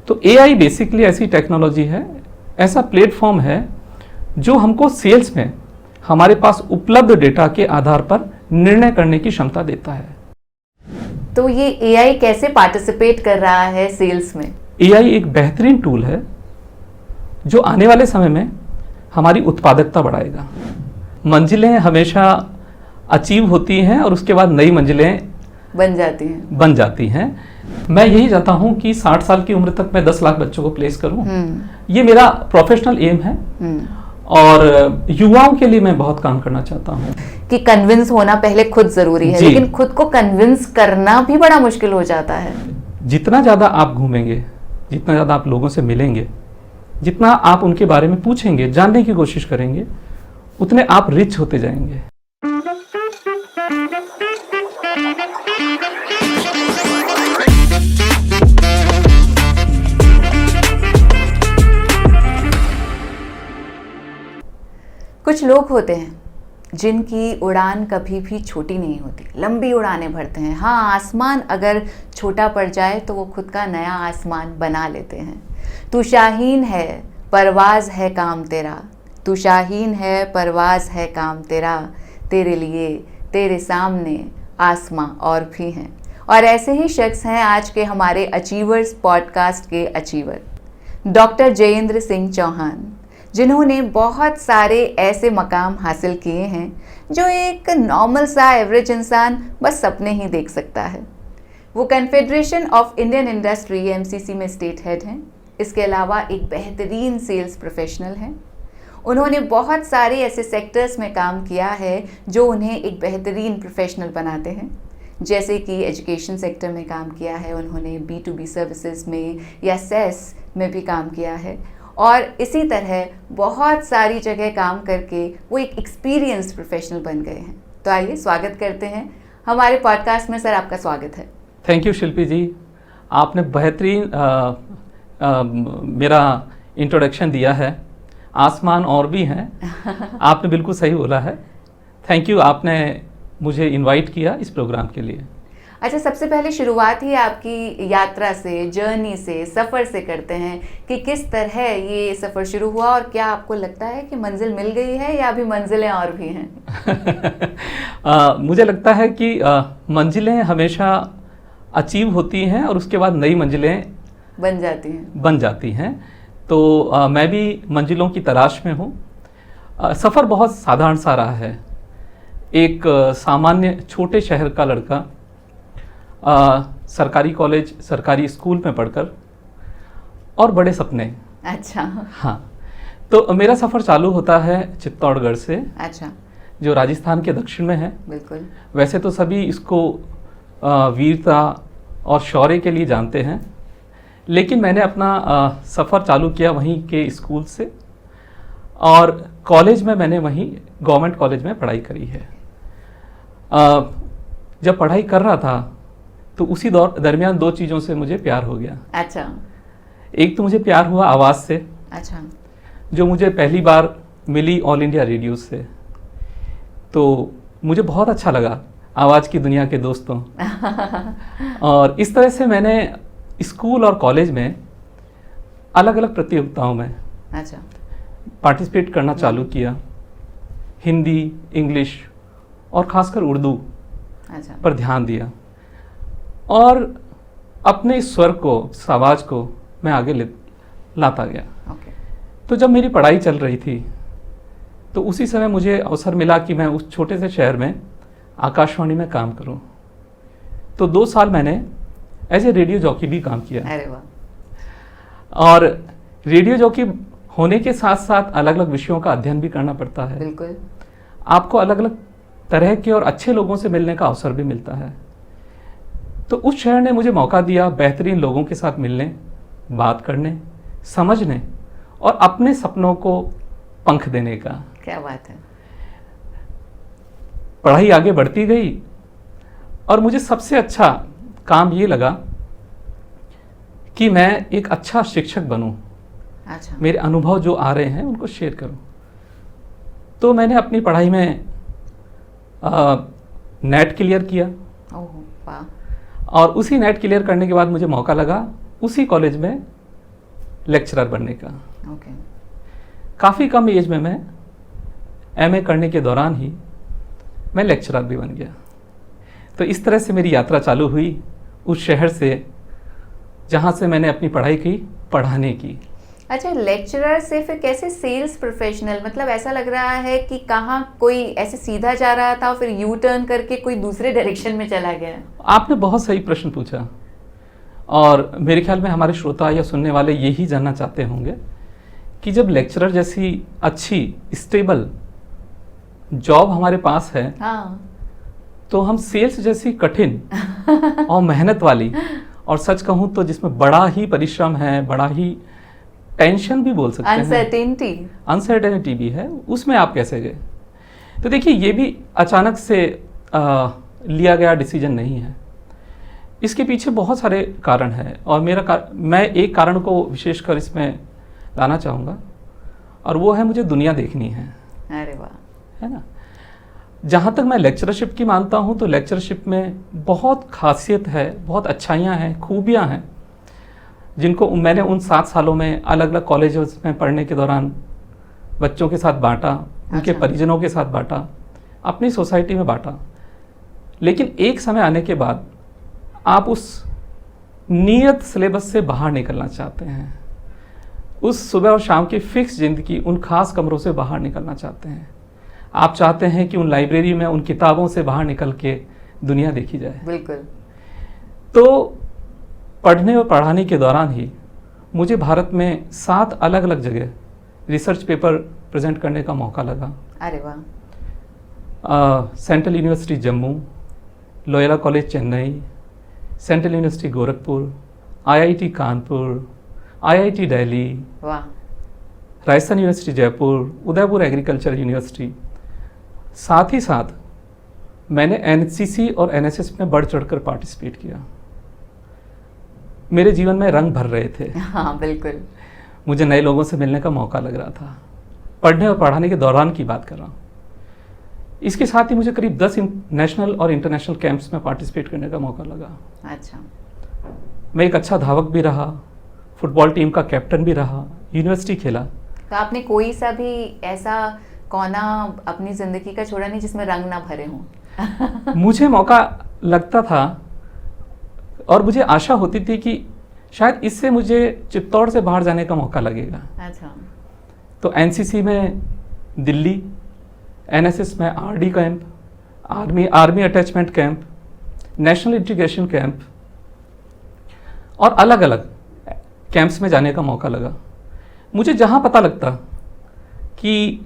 तो AI basically ऐसी technology है, ऐसा प्लेटफॉर्म है जो हमको सेल्स में हमारे पास उपलब्ध डेटा के आधार पर निर्णय करने की क्षमता देता है। तो ये एआई कैसे पार्टिसिपेट कर रहा है सेल्स में? एआई एक बेहतरीन टूल है जो आने वाले समय में हमारी उत्पादकता बढ़ाएगा। मंजिलें हमेशा अचीव होती हैं और उसके बाद नई मंजिलें बन जाती हैं। मैं यही चाहता हूं कि 60 साल की उम्र तक मैं 10 लाख बच्चों को प्लेस करूं। ये मेरा प्रोफेशनल एम है और युवाओं के लिए मैं बहुत काम करना चाहता हूं। कि कन्विंस होना पहले खुद जरूरी है, लेकिन खुद को कन्विंस करना भी बड़ा मुश्किल हो जाता है। जितना ज़्यादा आप घूमेंगे, जितना ज़्यादा आप लोगों से मिलेंगे, जितना आप उनके बारे में पूछेंगे, जानने की कोशिश करेंगे, उतने आप रिच होते जाएंगे। कुछ लोग होते हैं जिनकी उड़ान कभी भी छोटी नहीं होती, लंबी उड़ानें भरते हैं। हाँ, आसमान अगर छोटा पड़ जाए तो वो खुद का नया आसमान बना लेते हैं। तू शाहीन है, परवाज़ है काम तेरा, तू शाहीन है, परवाज़ है काम तेरा, तेरे लिए तेरे सामने आसमां और भी हैं। और ऐसे ही शख्स हैं आज के हमारे अचीवर्स पॉडकास्ट के अचीवर, डॉक्टर जयेंद्र सिंह चौहान, जिन्होंने बहुत सारे ऐसे मकाम हासिल किए हैं जो एक नॉर्मल सा एवरेज इंसान बस सपने ही देख सकता है। वो confederation of Indian industry MCC में स्टेट हेड हैं। इसके अलावा एक बेहतरीन सेल्स प्रोफेशनल हैं। उन्होंने बहुत सारे ऐसे सेक्टर्स में काम किया है जो उन्हें एक बेहतरीन प्रोफेशनल बनाते हैं, जैसे कि एजुकेशन सेक्टर में काम किया है उन्होंने, B2B सर्विसेज में या सेस में भी काम किया है, और इसी तरह बहुत सारी जगह काम करके वो एक एक्सपीरियंस्ड प्रोफेशनल बन गए हैं। तो आइए स्वागत करते हैं हमारे पॉडकास्ट में। सर, आपका स्वागत है। थैंक यू शिल्पी जी, आपने बेहतरीन मेरा इंट्रोडक्शन दिया है। आसमान और भी हैं, आपने बिल्कुल सही बोला है। थैंक यू, आपने मुझे इनवाइट किया इस प्रोग्राम के लिए। अच्छा, सबसे पहले शुरुआत ही आपकी यात्रा से, जर्नी से, सफ़र से करते हैं कि किस तरह ये सफ़र शुरू हुआ और क्या आपको लगता है कि मंजिल मिल गई है या अभी मंजिलें और भी हैं? मुझे लगता है कि मंजिलें हमेशा अचीव होती हैं और उसके बाद नई मंजिलें बन जाती हैं। तो मैं भी मंजिलों की तलाश में हूँ। सफ़र बहुत साधारण सा रहा है। एक सामान्य छोटे शहर का लड़का सरकारी कॉलेज, सरकारी स्कूल में पढ़कर, और बड़े सपने। अच्छा। हाँ, तो मेरा सफ़र चालू होता है चित्तौड़गढ़ से। अच्छा। जो राजस्थान के दक्षिण में है। बिल्कुल। वैसे तो सभी इसको वीरता और शौर्य के लिए जानते हैं, लेकिन मैंने अपना सफ़र चालू किया वहीं के स्कूल से, और कॉलेज में मैंने वहीं गवर्नमेंट कॉलेज में पढ़ाई करी है। जब पढ़ाई कर रहा था तो उसी दरमियान दो चीज़ों से मुझे प्यार हो गया। अच्छा। एक तो मुझे प्यार हुआ आवाज़ से। अच्छा। जो मुझे पहली बार मिली ऑल इंडिया रेडियो से, तो मुझे बहुत अच्छा लगा, आवाज़ की दुनिया के दोस्तों। और इस तरह से मैंने स्कूल और कॉलेज में अलग अलग प्रतियोगिताओं में अच्छा पार्टिसिपेट करना चालू किया। हिंदी, इंग्लिश और ख़ासकर उर्दू पर ध्यान दिया, और अपने स्वर को, आवाज़ को मैं आगे लाता गया। तो जब मेरी पढ़ाई चल रही थी तो उसी समय मुझे अवसर मिला कि मैं उस छोटे से शहर में आकाशवाणी में काम करूं। तो 2 साल मैंने एज ए रेडियो जॉकी भी काम किया। अरे वाह। और रेडियो जॉकी होने के साथ साथ अलग अलग विषयों का अध्ययन भी करना पड़ता है। बिल्कुल। आपको अलग अलग तरह के और अच्छे लोगों से मिलने का अवसर भी मिलता है। तो उस शहर ने मुझे मौका दिया बेहतरीन लोगों के साथ मिलने, बात करने, समझने और अपने सपनों को पंख देने का। क्या बात है। पढ़ाई आगे बढ़ती गई और मुझे सबसे अच्छा काम ये लगा कि मैं एक अच्छा शिक्षक बनूं। अच्छा। मेरे अनुभव जो आ रहे हैं उनको शेयर करूं। तो मैंने अपनी पढ़ाई में नेट क्लियर किया। ओह वाह। और उसी नेट क्लियर करने के बाद मुझे मौका लगा उसी कॉलेज में लेक्चरर बनने का। ओके। काफ़ी कम एज में मैं एमए करने के दौरान ही मैं लेक्चरर भी बन गया। तो इस तरह से मेरी यात्रा चालू हुई उस शहर से जहाँ से मैंने अपनी पढ़ाई की, पढ़ाने की। अच्छा, लेक्चरर से फिर कैसे सेल्स प्रोफेशनल? मतलब ऐसा लग रहा है कि कहाँ कोई ऐसे सीधा जा रहा था और फिर यू टर्न करके कोई दूसरे डायरेक्शन में चला गया। आपने बहुत सही प्रश्न पूछा और मेरे ख्याल में हमारे श्रोता या सुनने वाले यही जानना चाहते होंगे कि जब लेक्चरर जैसी अच्छी स्टेबल जॉब हमारे पास है, हाँ, तो हम सेल्स जैसी कठिन और मेहनत वाली, और सच कहूँ तो जिसमें बड़ा ही परिश्रम है, बड़ा ही टेंशन भी बोल सकते हैं, अनसर्टेनिटी भी है, उसमें आप कैसे गए? तो देखिए, ये भी अचानक से लिया गया डिसीजन नहीं है। इसके पीछे बहुत सारे कारण हैं और मैं एक कारण को विशेषकर इसमें लाना चाहूँगा और वो है मुझे दुनिया देखनी है। अरे वाह, है ना। जहाँ तक मैं लेक्चरशिप की मानता हूँ तो लेक्चरशिप में बहुत खासियत है, बहुत अच्छाइयाँ हैं, खूबियाँ हैं, जिनको मैंने उन 7 सालों में अलग अलग कॉलेजेस में पढ़ने के दौरान बच्चों के साथ बांटा, उनके परिजनों के साथ बांटा, अपनी सोसाइटी में बांटा। लेकिन एक समय आने के बाद आप उस नियत सिलेबस से बाहर निकलना चाहते हैं, उस सुबह और शाम की फिक्स जिंदगी, उन खास कमरों से बाहर निकलना चाहते हैं। आप चाहते हैं कि उन लाइब्रेरी में, उन किताबों से बाहर निकल के दुनिया देखी जाए। बिल्कुल। तो पढ़ने और पढ़ाने के दौरान ही मुझे भारत में 7 अलग अलग जगह रिसर्च पेपर प्रेजेंट करने का मौका लगा। अरे वाह। Central university Jammu, Loyola college Chennai, central university Gorakhpur, IIT Kanpur, IIT Delhi, वाह, Rajasthan university Jaipur, Udaipur agriculture university. साथ ही साथ मैंने एनसीसी और एनएसएस में बढ़ चढ़कर पार्टिसिपेट किया। मेरे जीवन में रंग भर रहे थे। हाँ बिल्कुल। मुझे नए लोगों से मिलने का मौका लग रहा था, पढ़ने और पढ़ाने के दौरान की बात कर रहा हूँ। इसके साथ ही मुझे करीब 10 नेशनल और इंटरनेशनल कैंप्स में पार्टिसिपेट करने का मौका लगा। अच्छा। मैं एक अच्छा धावक भी रहा, फुटबॉल टीम का कैप्टन भी रहा, यूनिवर्सिटी खेला। तो आपने कोई सा भी ऐसा कोना अपनी जिंदगी का छोड़ा नहीं जिसमें रंग ना भरे हों? मुझे मौका लगता था और मुझे आशा होती थी कि शायद इससे मुझे चित्तौड़ से बाहर जाने का मौका लगेगा। अच्छा। तो एनसीसी में दिल्ली, एनएसएस में RD camp, army attachment camp, national integration camp और अलग अलग कैंप्स में जाने का मौका लगा। मुझे जहाँ पता लगता कि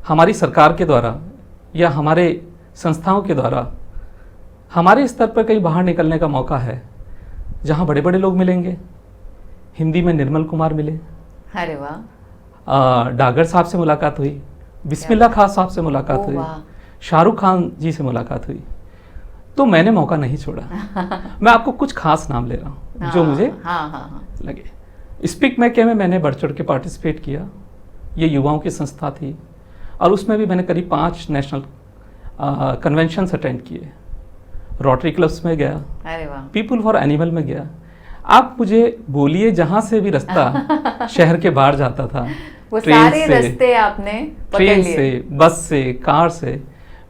हमारी सरकार के द्वारा या हमारे संस्थाओं के द्वारा हमारे स्तर पर कहीं बाहर निकलने का मौका है, जहाँ बड़े बड़े लोग मिलेंगे। हिंदी में निर्मल कुमार मिले। अरे वाह। डागर साहब से मुलाकात हुई, बिस्मिल्लाह खान साहब से मुलाकात हुई, शाहरुख खान जी से मुलाकात हुई। तो मैंने मौका नहीं छोड़ा। मैं आपको कुछ खास नाम ले रहा हूँ जो मुझे लगे। स्पीक मैके में मैंने बढ़ चढ़ के पार्टिसिपेट किया। ये युवाओं की संस्था थी और उसमें भी मैंने करीब 5 नेशनल कन्वेंशंस अटेंड किए। रोटरी क्लब्स में गया, अरे वाह, पीपल फॉर एनिमल में गया। आप मुझे बोलिए, जहाँ से भी रास्ता शहर के बाहर जाता था, वो सारे रास्ते आपने ट्रेन से, बस से, कार से,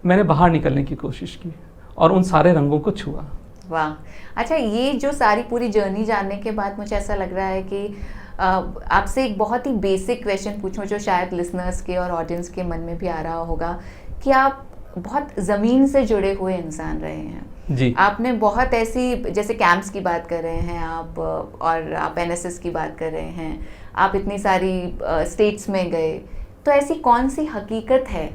मैंने बाहर निकलने की कोशिश की और उन सारे रंगों को छुआ। वाह। अच्छा, ये जो सारी पूरी जर्नी जानने के बाद मुझे ऐसा लग रहा है कि आपसे एक बहुत ही बेसिक क्वेश्चन पूछूं जो शायद लिसनर्स के और ऑडियंस के मन में भी आ रहा होगा कि आप बहुत ज़मीन से जुड़े हुए इंसान रहे हैं जी। आपने बहुत ऐसी, जैसे कैंप्स की बात कर रहे हैं आप, और आप एनएसएस की बात कर रहे हैं, आप इतनी सारी स्टेट्स में गए, तो ऐसी कौन सी हकीकत है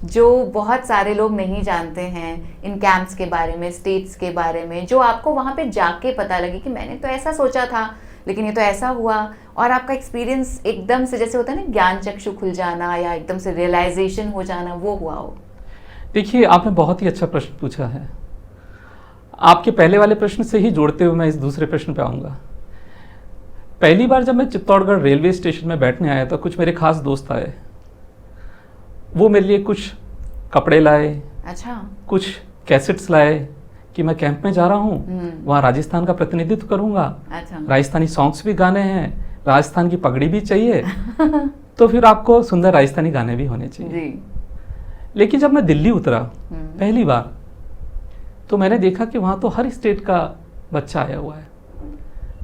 जो बहुत सारे लोग नहीं जानते हैं इन कैंप्स के बारे में, स्टेट्स के बारे में, जो आपको वहाँ पे जाके पता लगी कि मैंने तो ऐसा सोचा था लेकिन ये तो ऐसा हुआ, और आपका एक्सपीरियंस एकदम से, जैसे होता है ना ज्ञान चक्षु खुल जाना या एकदम से रियलाइजेशन हो जाना, वो हुआ हो? देखिए, आपने बहुत ही अच्छा प्रश्न पूछा है। आपके पहले वाले प्रश्न से ही जोड़ते हुए मैं इस दूसरे प्रश्न पे आऊँगा। पहली बार जब मैं चित्तौड़गढ़ रेलवे स्टेशन में बैठने आया तो कुछ मेरे खास दोस्त आए। वो मेरे लिए कुछ कपड़े लाए, अच्छा, कुछ कैसेट्स लाए कि मैं कैंप में जा रहा हूँ, वहाँ राजस्थान का प्रतिनिधित्व करूँगा, अच्छा, राजस्थानी सॉन्ग्स भी गाने हैं, राजस्थान की पगड़ी भी चाहिए तो फिर आपको सुंदर राजस्थानी गाने भी होने चाहिए जी। लेकिन जब मैं दिल्ली उतरा पहली बार तो मैंने देखा कि वहाँ तो हर स्टेट का बच्चा आया हुआ है।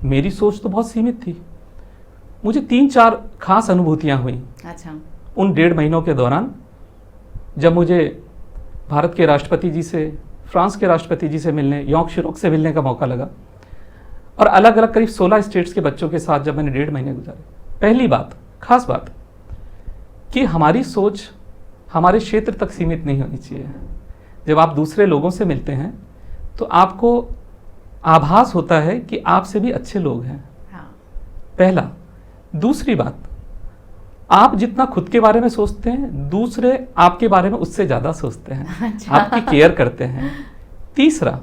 मेरी सोच तो बहुत सीमित थी। मुझे 3-4 खास अनुभूतियाँ हुई अच्छा। उन 1.5 महीनों के दौरान, जब मुझे भारत के राष्ट्रपति जी से, फ्रांस के राष्ट्रपति जी से मिलने, यॉर्क शिरोक से मिलने का मौका लगा और अलग अलग करीब 16 स्टेट्स के बच्चों के साथ जब मैंने 1.5 महीने गुजारे। पहली बात, खास बात कि हमारी सोच हमारे क्षेत्र तक सीमित नहीं होनी चाहिए। जब आप दूसरे लोगों से मिलते हैं तो आपको आभास होता है कि आपसे भी अच्छे लोग हैं। हाँ। पहला। दूसरी बात, आप जितना खुद के बारे में सोचते हैं दूसरे आपके बारे में उससे ज़्यादा सोचते हैं। अच्छा। आपकी केयर करते हैं। तीसरा,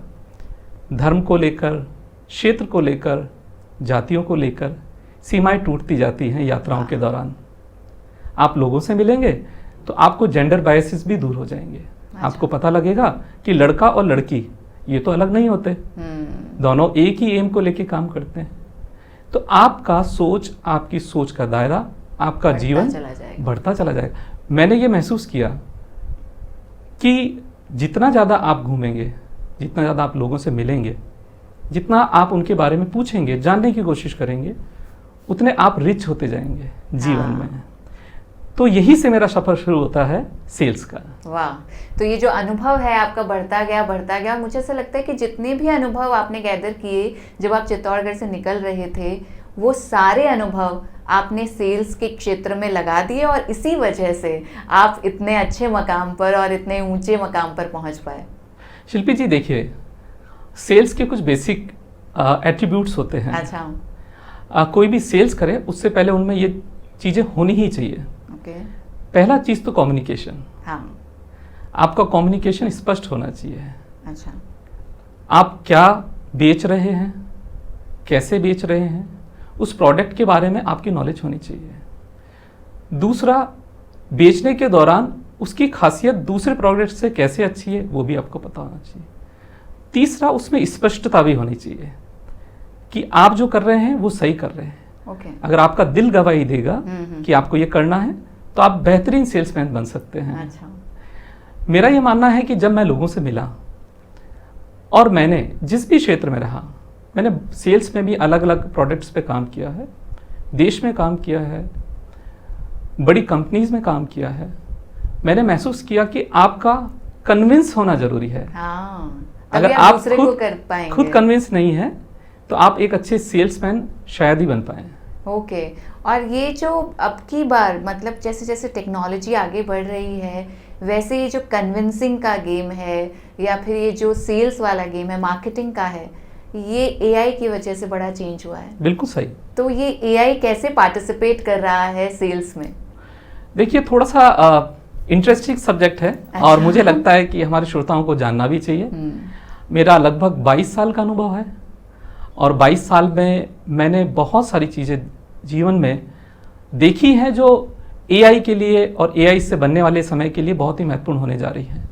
धर्म को लेकर, क्षेत्र को लेकर, जातियों को लेकर सीमाएं टूटती जाती हैं यात्राओं के दौरान। आप लोगों से मिलेंगे तो आपको जेंडर बायसेस भी दूर हो जाएंगे। अच्छा। आपको पता लगेगा कि लड़का और लड़की ये तो अलग नहीं होते, दोनों एक ही एम को लेके काम करते हैं। तो आपका सोच, आपकी सोच का दायरा, आपका जीवन बढ़ता चला जाएगा। मैंने ये महसूस किया कि जितना ज़्यादा आप घूमेंगे, जितना ज़्यादा आप लोगों से मिलेंगे, जितना आप उनके बारे में पूछेंगे, जानने की कोशिश करेंगे, उतने आप रिच होते जाएंगे जीवन में। तो यही से मेरा सफर शुरू होता है सेल्स का। वाह। तो ये जो अनुभव है आपका बढ़ता गया। मुझे ऐसा लगता है कि जितने भी अनुभव आपने गैदर किए जब आप चित्तौड़गढ़ से निकल रहे थे, वो सारे अनुभव आपने सेल्स के क्षेत्र में लगा दिए और इसी वजह से आप इतने अच्छे मकाम पर और इतने ऊंचे मकाम पर पहुंच पाए। शिल्पी जी देखिए, सेल्स के कुछ बेसिक एट्रीब्यूट्स होते हैं। अच्छा। कोई भी सेल्स करे उससे पहले उनमें ये चीज़ें होनी ही चाहिए। पहला चीज़ तो कम्युनिकेशन। हाँ। आपका कम्युनिकेशन स्पष्ट होना चाहिए। अच्छा। आप क्या बेच रहे हैं, कैसे बेच रहे हैं, उस प्रोडक्ट के बारे में आपकी नॉलेज होनी चाहिए। दूसरा, बेचने के दौरान उसकी खासियत दूसरे प्रोडक्ट से कैसे अच्छी है वो भी आपको पता होना चाहिए। तीसरा, उसमें स्पष्टता भी होनी चाहिए कि आप जो कर रहे हैं वो सही कर रहे हैं। अगर आपका दिल गवाही देगा कि आपको ये करना है तो आप बेहतरीन सेल्समैन बन सकते हैं। अच्छा। मेरा ये मानना है कि जब मैं लोगों से मिला और मैंने जिस भी क्षेत्र में रहा, मैंने सेल्स में भी अलग अलग प्रोडक्ट्स पे काम किया है, देश में काम किया है, बड़ी कंपनीज में काम किया है, मैंने महसूस किया कि आपका कन्विंस होना जरूरी है। अगर आप खुद कन्विंस नहीं है तो आप एक अच्छे सेल्समैन शायद ही बन पाए। ओके। और ये जो अब की बार मतलब जैसे जैसे टेक्नोलॉजी आगे बढ़ रही है, वैसे ये जो कन्विंसिंग का गेम है या फिर ये जो सेल्स वाला गेम है, मार्केटिंग का है, ये एआई की वजह से बड़ा चेंज हुआ है। बिल्कुल सही। तो ये एआई कैसे पार्टिसिपेट कर रहा है सेल्स में? देखिए, थोड़ा सा इंटरेस्टिंग सब्जेक्ट है। अच्छा। और मुझे लगता है कि हमारे श्रोताओं को जानना भी चाहिए। मेरा लगभग 22 साल का अनुभव है और 22 साल में मैंने बहुत सारी चीज़ें जीवन में देखी हैं जो एआई के लिए और एआई से बनने वाले समय के लिए बहुत ही महत्वपूर्ण होने जा रही हैं।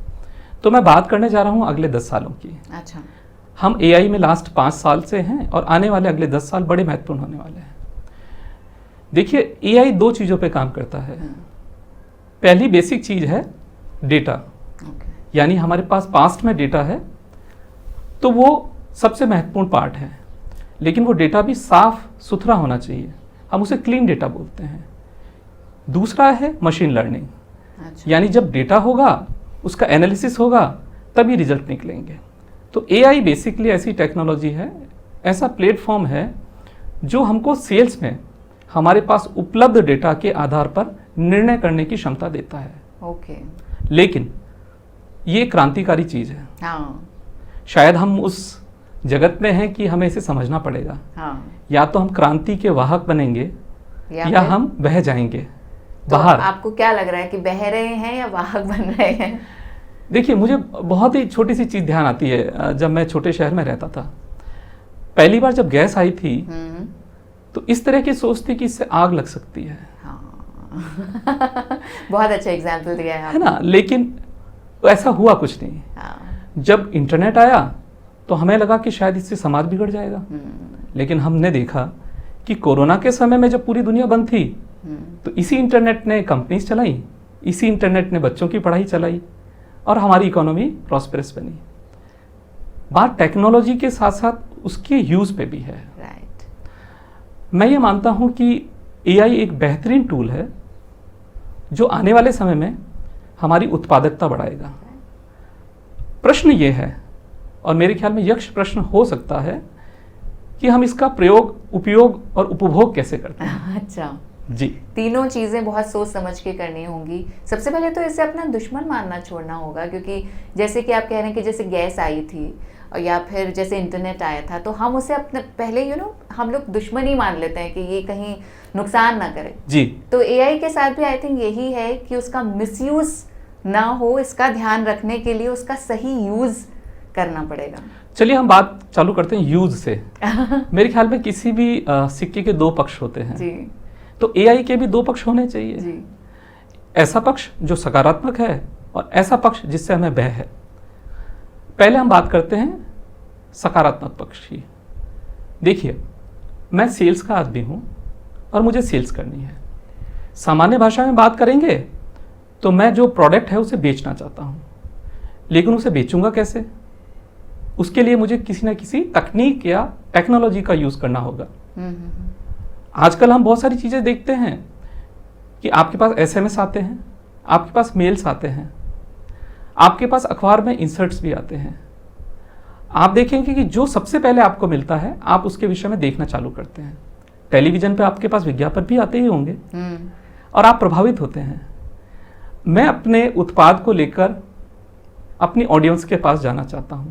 तो मैं बात करने जा रहा हूँ अगले 10 सालों की। अच्छा। हम एआई में लास्ट 5 साल से हैं और आने वाले अगले 10 साल बड़े महत्वपूर्ण होने वाले हैं। देखिए, एआई 2 चीज़ों पे काम करता है। पहली बेसिक चीज़ है डेटा। यानी हमारे पास पास्ट में डेटा है तो वो सबसे महत्वपूर्ण पार्ट है, लेकिन वो डेटा भी साफ सुथरा होना चाहिए। हम उसे क्लीन डेटा बोलते हैं। दूसरा है मशीन लर्निंग। अच्छा। यानी जब डेटा होगा, उसका एनालिसिस होगा, तभी रिजल्ट निकलेंगे। तो एआई बेसिकली ऐसी टेक्नोलॉजी है, ऐसा प्लेटफॉर्म है जो हमको सेल्स में हमारे पास उपलब्ध डेटा के आधार पर निर्णय करने की क्षमता देता है। ओके। लेकिन ये क्रांतिकारी चीज़ है। हाँ। शायद हम उस जगत में हैं कि हमें इसे समझना पड़ेगा। हाँ। या तो हम क्रांति के वाहक बनेंगे या हम बह जाएंगे तो बाहर। आपको क्या लग रहा है कि बह रहे हैं या वाहक बन रहे हैं? देखिए, मुझे बहुत ही छोटी सी चीज़ ध्यान आती है। जब मैं छोटे शहर में रहता था, पहली बार जब गैस आई थी तो इस तरह की सोच थी कि इससे आग लग सकती है। बहुत अच्छा एग्जाम्पल दिया है ना। लेकिन ऐसा हुआ कुछ नहीं। जब इंटरनेट आया तो हमें लगा कि शायद इससे समाज बिगड़ जाएगा, लेकिन हमने देखा कि कोरोना के समय में जब पूरी दुनिया बंद थी तो इसी इंटरनेट ने कंपनीज चलाई, इसी इंटरनेट ने बच्चों की पढ़ाई चलाई और हमारी इकोनॉमी प्रॉस्पेरस बनी। बात टेक्नोलॉजी के साथ साथ उसके यूज पे भी है। मैं ये मानता हूं कि एआई एक बेहतरीन टूल है जो आने वाले समय में हमारी उत्पादकता बढ़ाएगा। प्रश्न ये है, और मेरे ख्याल में यक्ष प्रश्न हो सकता है, कि हम इसका प्रयोग, उपयोग और उपभोग कैसे करते हैं। अच्छा जी, तीनों चीज़ें बहुत सोच समझ के करनी होंगी। सबसे पहले तो इसे अपना दुश्मन मानना छोड़ना होगा, क्योंकि जैसे कि आप कह रहे हैं कि जैसे गैस आई थी और या फिर जैसे इंटरनेट आया था, तो हम उसे अपने पहले हम लोग दुश्मन ही मान लेते हैं कि ये कहीं नुकसान ना करे। जी, तो एआई के साथ भी आई थिंक यही है कि उसका मिसयूज ना हो, इसका ध्यान रखने के लिए उसका सही यूज करना पड़ेगा। चलिए हम बात चालू करते हैं यूज से। मेरे ख्याल में किसी भी सिक्के के दो पक्ष होते हैं जी। तो एआई के भी दो पक्ष होने चाहिए जी। ऐसा पक्ष जो सकारात्मक है और ऐसा पक्ष जिससे हमें भय है। पहले हम बात करते हैं सकारात्मक पक्ष की। देखिए, मैं सेल्स का आदमी हूं और मुझे सेल्स करनी है। सामान्य भाषा में बात करेंगे तो मैं जो प्रोडक्ट है उसे बेचना चाहता हूं, लेकिन उसे बेचूंगा कैसे? उसके लिए मुझे किसी न किसी तकनीक या टेक्नोलॉजी का यूज करना होगा। आजकल हम बहुत सारी चीजें देखते हैं कि आपके पास एसएमएस आते हैं, आपके पास मेल्स आते हैं, आपके पास अखबार में इंसर्ट्स भी आते हैं। आप देखेंगे कि जो सबसे पहले आपको मिलता है आप उसके विषय में देखना चालू करते हैं। टेलीविजन पे आपके पास विज्ञापन भी आते ही होंगे और आप प्रभावित होते हैं। मैं अपने उत्पाद को लेकर अपनी ऑडियंस के पास जाना चाहता हूं।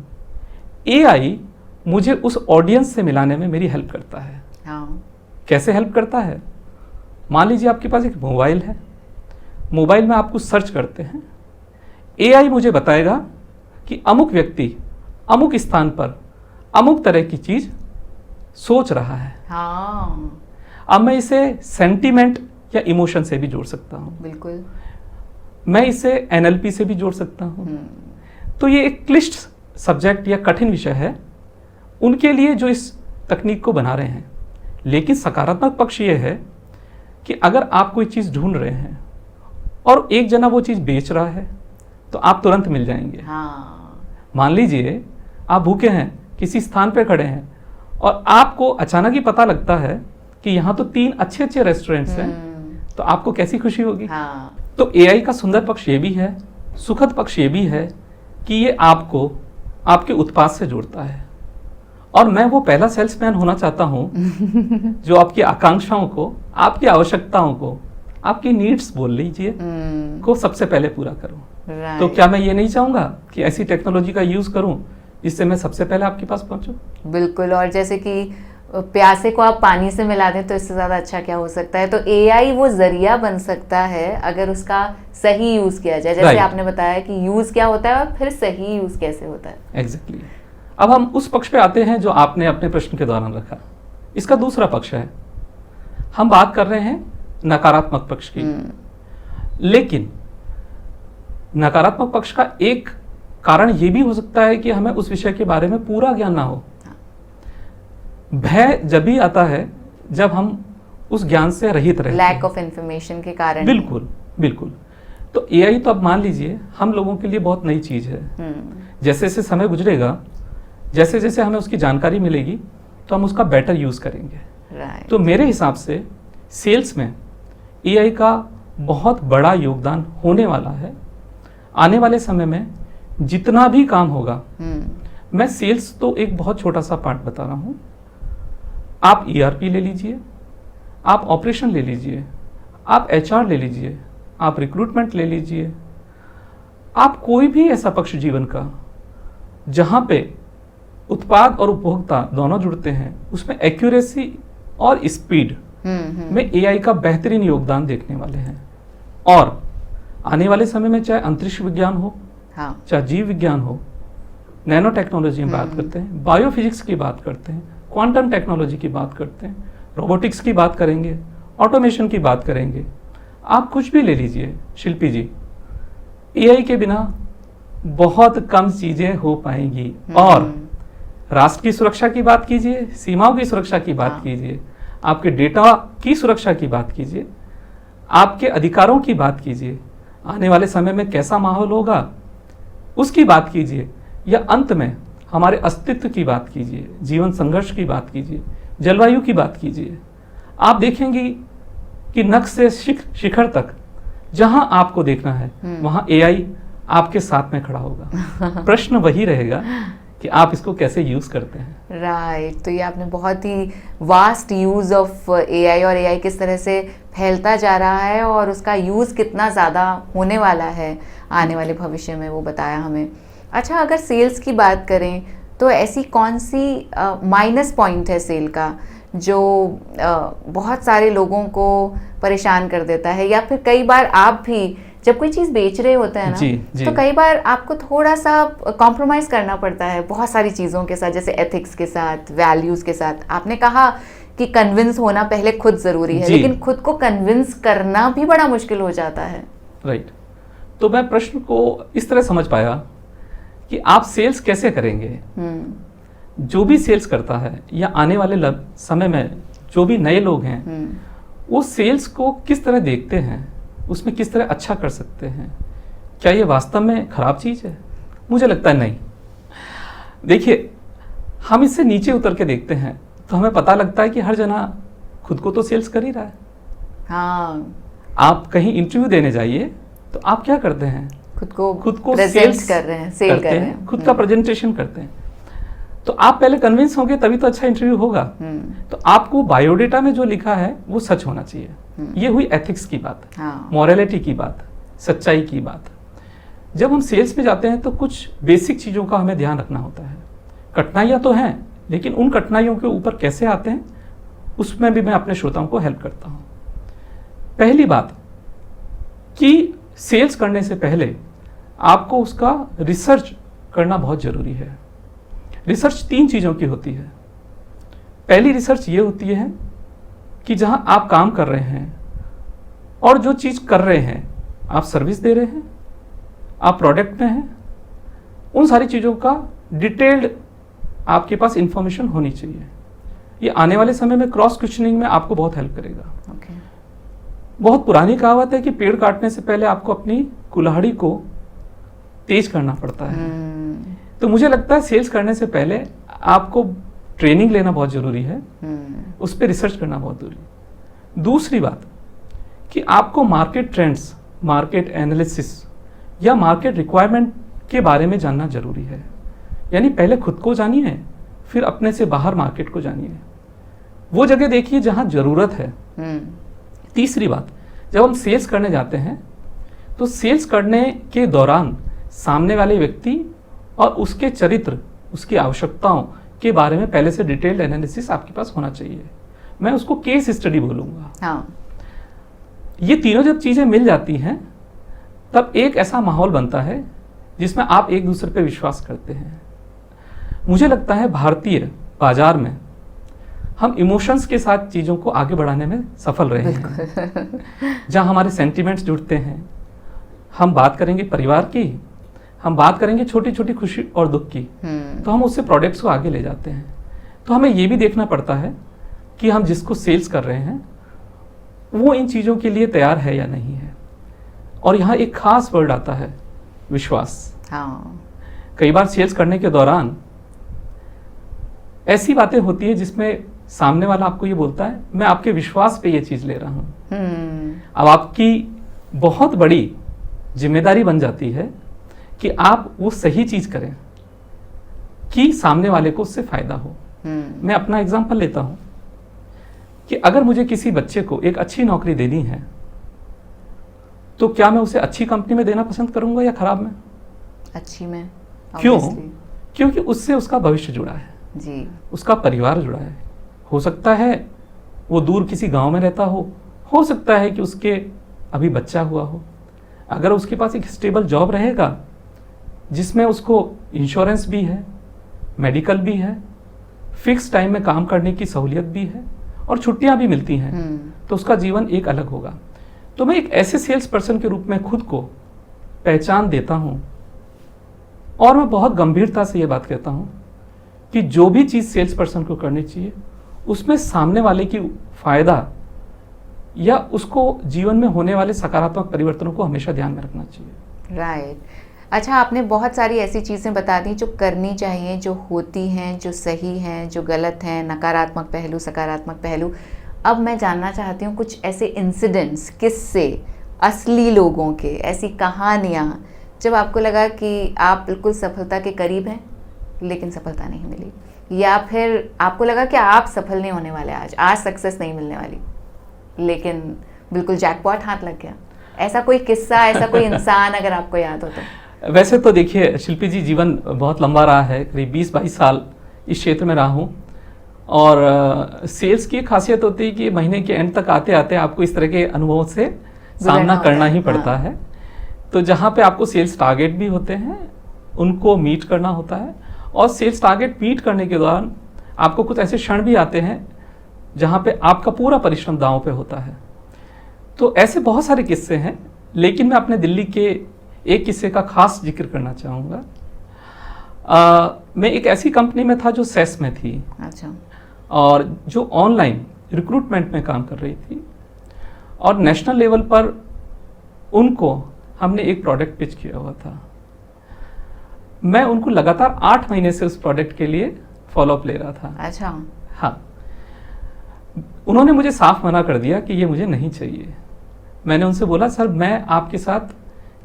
एआई मुझे उस ऑडियंस से मिलाने में मेरी हेल्प करता है। हाँ। कैसे हेल्प करता है? मान लीजिए आपके पास एक मोबाइल है, मोबाइल में आप कुछ सर्च करते हैं, एआई मुझे बताएगा कि अमुक व्यक्ति अमुक स्थान पर अमुक तरह की चीज सोच रहा है। हाँ। अब मैं इसे सेंटीमेंट या इमोशन से भी जोड़ सकता हूं। बिल्कुल। मैं इसे एनएलपी से भी जोड़ सकता हूं। तो ये एक क्लिष्ट सब्जेक्ट या कठिन विषय है उनके लिए जो इस तकनीक को बना रहे हैं। लेकिन सकारात्मक पक्ष ये है कि अगर आप कोई चीज़ ढूंढ रहे हैं और एक जना वो चीज़ बेच रहा है तो आप तुरंत मिल जाएंगे। हाँ। मान लीजिए आप भूखे हैं, किसी स्थान पर खड़े हैं और आपको अचानक ही पता लगता है कि यहाँ तो 3 अच्छे अच्छे रेस्टोरेंट्स हैं, तो आपको कैसी खुशी होगी। हाँ। तो एआई का सुंदर पक्ष ये भी है, सुखद पक्ष ये भी है कि ये आपको आपके उत्पाद से जोड़ता है। और मैं वो पहला सेल्समैन होना चाहता हूं जो आपकी आकांक्षाओं को, आपकी आवश्यकताओं को, आपकी नीड्स बोल लीजिए को सबसे पहले पूरा करूं। तो क्या मैं ये नहीं चाहूंगा कि ऐसी टेक्नोलॉजी का यूज करूं जिससे मैं सबसे पहले आपके पास पहुंचूं? बिल्कुल। और जैसे कि प्यासे को आप पानी से मिला दें तो इससे ज़्यादा अच्छा क्या हो सकता है। तो एआई वो जरिया बन सकता है अगर उसका सही यूज़ किया जाए। जैसे आपने बताया कि यूज़ क्या होता है और फिर सही यूज़ कैसे होता है। एग्जैक्टली। अब हम उस पक्ष पे आते हैं जो आपने अपने प्रश्न के दौरान रखा। इसका दूसरा पक्ष है, हम बात कर रहे हैं नकारात्मक पक्ष की। लेकिन नकारात्मक पक्ष का एक कारण यह भी हो सकता है कि हमें उस विषय के बारे में पूरा ज्ञान ना हो। भय जब भी आता है जब हम उस ज्ञान से रहित रहते हैं, लैक ऑफ इंफॉर्मेशन के कारण। बिल्कुल बिल्कुल। तो एआई तो अब मान लीजिए हम लोगों के लिए बहुत नई चीज है। जैसे जैसे समय गुजरेगा, जैसे जैसे हमें उसकी जानकारी मिलेगी तो हम उसका बेटर यूज करेंगे। तो मेरे हिसाब से सेल्स में एआई का बहुत बड़ा योगदान होने वाला है। आने वाले समय में जितना भी काम होगा, मैं सेल्स तो एक बहुत छोटा सा पार्ट बता रहा हूं। आप ईआरपी ले लीजिए, आप ऑपरेशन ले लीजिए, आप एचआर ले लीजिए, आप रिक्रूटमेंट ले लीजिए, आप कोई भी ऐसा पक्ष जीवन का जहां पे उत्पाद और उपभोक्ता दोनों जुड़ते हैं, उसमें एक्यूरेसी और स्पीड में एआई का बेहतरीन योगदान देखने वाले हैं। और आने वाले समय में चाहे अंतरिक्ष विज्ञान हो, हाँ, चाहे जीव विज्ञान हो, नैनो टेक्नोलॉजी में बात करते हैं, बायोफिजिक्स की बात करते हैं, क्वांटम टेक्नोलॉजी की बात करते हैं, रोबोटिक्स की बात करेंगे, ऑटोमेशन की बात करेंगे, आप कुछ भी ले लीजिए शिल्पी जी, एआई के बिना बहुत कम चीजें हो पाएंगी। और राष्ट्र की सुरक्षा की बात कीजिए, सीमाओं की सुरक्षा की बात कीजिए, आपके डेटा की सुरक्षा की बात कीजिए, आपके अधिकारों की बात कीजिए, आने वाले समय में कैसा माहौल होगा उसकी बात कीजिए, या अंत में हमारे अस्तित्व की बात कीजिए, जीवन संघर्ष की बात कीजिए, जलवायु की बात कीजिए, आप देखेंगी कि नख से शिखर तक जहां आपको देखना है वहां एआई आपके साथ में खड़ा होगा। प्रश्न वही रहेगा कि आप इसको कैसे यूज करते हैं। राइट, तो ये आपने बहुत ही वास्ट यूज ऑफ एआई और एआई किस तरह से फैलता जा रहा है और उसका यूज कितना ज़्यादा होने वाला है आने वाले भविष्य में, वो बताया हमें। अच्छा, अगर सेल्स की बात करें तो ऐसी कौन सी माइनस पॉइंट है सेल का जो बहुत सारे लोगों को परेशान कर देता है, या फिर कई बार आप भी जब कोई चीज़ बेच रहे होते हैं ना, जी। तो कई बार आपको थोड़ा सा कॉम्प्रोमाइज़ करना पड़ता है बहुत सारी चीज़ों के साथ, जैसे एथिक्स के साथ, वैल्यूज़ के साथ। आपने कहा कि कन्विंस होना पहले खुद ज़रूरी है, लेकिन खुद को कन्विंस करना भी बड़ा मुश्किल हो जाता है। राइट, तो मैं प्रश्न को इस तरह समझ पाया कि आप सेल्स कैसे करेंगे। जो भी सेल्स करता है या आने वाले समय में जो भी नए लोग हैं वो सेल्स को किस तरह देखते हैं, उसमें किस तरह अच्छा कर सकते हैं। क्या ये वास्तव में खराब चीज़ है? मुझे लगता है नहीं। देखिए, हम इससे नीचे उतर के देखते हैं तो हमें पता लगता है कि हर जना खुद को तो सेल्स कर ही रहा है। हाँ, आप कहीं इंटरव्यू देने जाइए तो आप क्या करते हैं? खुद को सेल्स कर रहे हैं, सेल कर रहे हैं, खुद का प्रेजेंटेशन करते हैं। तो आप पहले कन्विंस होंगे तभी तो अच्छा इंटरव्यू होगा। तो आपको बायोडेटा में जो लिखा है वो सच होना चाहिए। ये हुई एथिक्स की बात, मॉरलिटी की बात, सच्चाई की बात। जब हम सेल्स में जाते हैं तो कुछ बेसिक चीज़ों का हमें ध्यान रखना होता है। कठिनाइयाँ तो हैं, लेकिन उन कठिनाइयों के ऊपर कैसे आते हैं उसमें भी मैं अपने श्रोताओं को हेल्प करता हूँ। पहली बात कि सेल्स करने से पहले आपको उसका रिसर्च करना बहुत ज़रूरी है। रिसर्च 3 चीज़ों की होती है। पहली रिसर्च ये होती है कि जहां आप काम कर रहे हैं और जो चीज़ कर रहे हैं, आप सर्विस दे रहे हैं, आप प्रोडक्ट में हैं, उन सारी चीज़ों का डिटेल्ड आपके पास इंफॉर्मेशन होनी चाहिए। ये आने वाले समय में क्रॉस क्वेश्चनिंग में आपको बहुत हेल्प करेगा। बहुत पुरानी कहावत है कि पेड़ काटने से पहले आपको अपनी कुल्हाड़ी को तेज करना पड़ता है। तो मुझे लगता है सेल्स करने से पहले आपको ट्रेनिंग लेना बहुत ज़रूरी है, उस पर रिसर्च करना बहुत ज़रूरी है। दूसरी बात कि आपको मार्केट ट्रेंड्स, मार्केट एनालिसिस या मार्केट रिक्वायरमेंट के बारे में जानना ज़रूरी है। यानी पहले खुद को जानिए, फिर अपने से बाहर मार्केट को जानिए, वो जगह देखिए जहाँ ज़रूरत है। तीसरी बात, जब हम सेल्स करने जाते हैं तो सेल्स करने के दौरान सामने वाले व्यक्ति और उसके चरित्र, उसकी आवश्यकताओं के बारे में पहले से डिटेल्ड एनालिसिस आपके पास होना चाहिए। मैं उसको केस स्टडी बोलूँगा। हाँ। ये तीनों जब चीज़ें मिल जाती हैं तब एक ऐसा माहौल बनता है जिसमें आप एक दूसरे पे विश्वास करते हैं। मुझे लगता है भारतीय बाजार में हम इमोशंस के साथ चीज़ों को आगे बढ़ाने में सफल रहे हैं। जहाँ हमारे सेंटिमेंट्स जुड़ते हैं, हम बात करेंगे परिवार की, हम बात करेंगे छोटी छोटी खुशी और दुख की, तो हम उससे प्रोडक्ट्स को आगे ले जाते हैं। तो हमें ये भी देखना पड़ता है कि हम जिसको सेल्स कर रहे हैं वो इन चीज़ों के लिए तैयार है या नहीं है। और यहाँ एक खास वर्ड आता है, विश्वास। हाँ। कई बार सेल्स करने के दौरान ऐसी बातें होती है जिसमें सामने वाला आपको ये बोलता है मैं आपके विश्वास पे ये चीज़ ले रहा हूँ। अब आपकी बहुत बड़ी जिम्मेदारी बन जाती है कि आप वो सही चीज़ करें कि सामने वाले को उससे फ़ायदा हो। मैं अपना एग्जांपल लेता हूँ कि अगर मुझे किसी बच्चे को एक अच्छी नौकरी देनी है तो क्या मैं उसे अच्छी कंपनी में देना पसंद करूँगा या ख़राब में? अच्छी में। क्यों? क्योंकि उससे उसका भविष्य जुड़ा है जी, उसका परिवार जुड़ा है। हो सकता है वो दूर किसी गांव में रहता हो सकता है कि उसके अभी बच्चा हुआ हो। अगर उसके पास एक स्टेबल जॉब रहेगा जिसमें उसको इंश्योरेंस भी है, मेडिकल भी है, फिक्स टाइम में काम करने की सहूलियत भी है और छुट्टियां भी मिलती हैं, तो उसका जीवन एक अलग होगा। तो मैं एक ऐसे सेल्स पर्सन के रूप में खुद को पहचान देता हूं और मैं बहुत गंभीरता से ये बात कहता हूं कि जो भी चीज़ सेल्स पर्सन को करनी चाहिए उसमें सामने वाले की फायदा या उसको जीवन में होने वाले सकारात्मक परिवर्तनों को हमेशा ध्यान में रखना चाहिए। राइट। अच्छा, आपने बहुत सारी ऐसी चीज़ें बता दी जो करनी चाहिए, जो होती हैं, जो सही हैं, जो गलत हैं, नकारात्मक पहलू, सकारात्मक पहलू। अब मैं जानना चाहती हूँ कुछ ऐसे इंसिडेंट्स, किस्से, असली लोगों के, ऐसी कहानियाँ जब आपको लगा कि आप बिल्कुल सफलता के करीब हैं लेकिन सफलता नहीं मिली, या फिर आपको लगा कि आप सफल नहीं होने वाले, आज सक्सेस नहीं मिलने वाली, लेकिन बिल्कुल जैकपॉट हाथ लग गया। ऐसा कोई किस्सा, ऐसा कोई इंसान अगर आपको याद हो तो? वैसे तो देखिए शिल्पी जी, जीवन बहुत लंबा रहा है, करीब 20-22 साल इस क्षेत्र में रहा हूँ। और सेल्स की खासियत होती है कि महीने के एंड तक आते आते आपको इस तरह के अनुभवों से सामना करना ही पड़ता है। तो जहाँ पे आपको सेल्स टारगेट भी होते हैं, उनको मीट करना होता है, और सेल्स टारगेट मीट करने के दौरान आपको कुछ ऐसे क्षण भी आते हैं जहाँ पे आपका पूरा परिश्रम दांव पे होता है। तो ऐसे बहुत सारे किस्से हैं, लेकिन मैं अपने दिल्ली के एक किस्से का खास जिक्र करना चाहूँगा। मैं एक ऐसी कंपनी में था जो सेस में थी। अच्छा। और जो ऑनलाइन रिक्रूटमेंट में काम कर रही थी, और नेशनल लेवल पर उनको हमने एक प्रोडक्ट पिच किया हुआ था। मैं उनको लगातार 8 महीने से उस प्रोडक्ट के लिए फॉलोअप ले रहा था। अच्छा। हाँ, उन्होंने मुझे साफ मना कर दिया कि ये मुझे नहीं चाहिए। मैंने उनसे बोला, सर मैं आपके साथ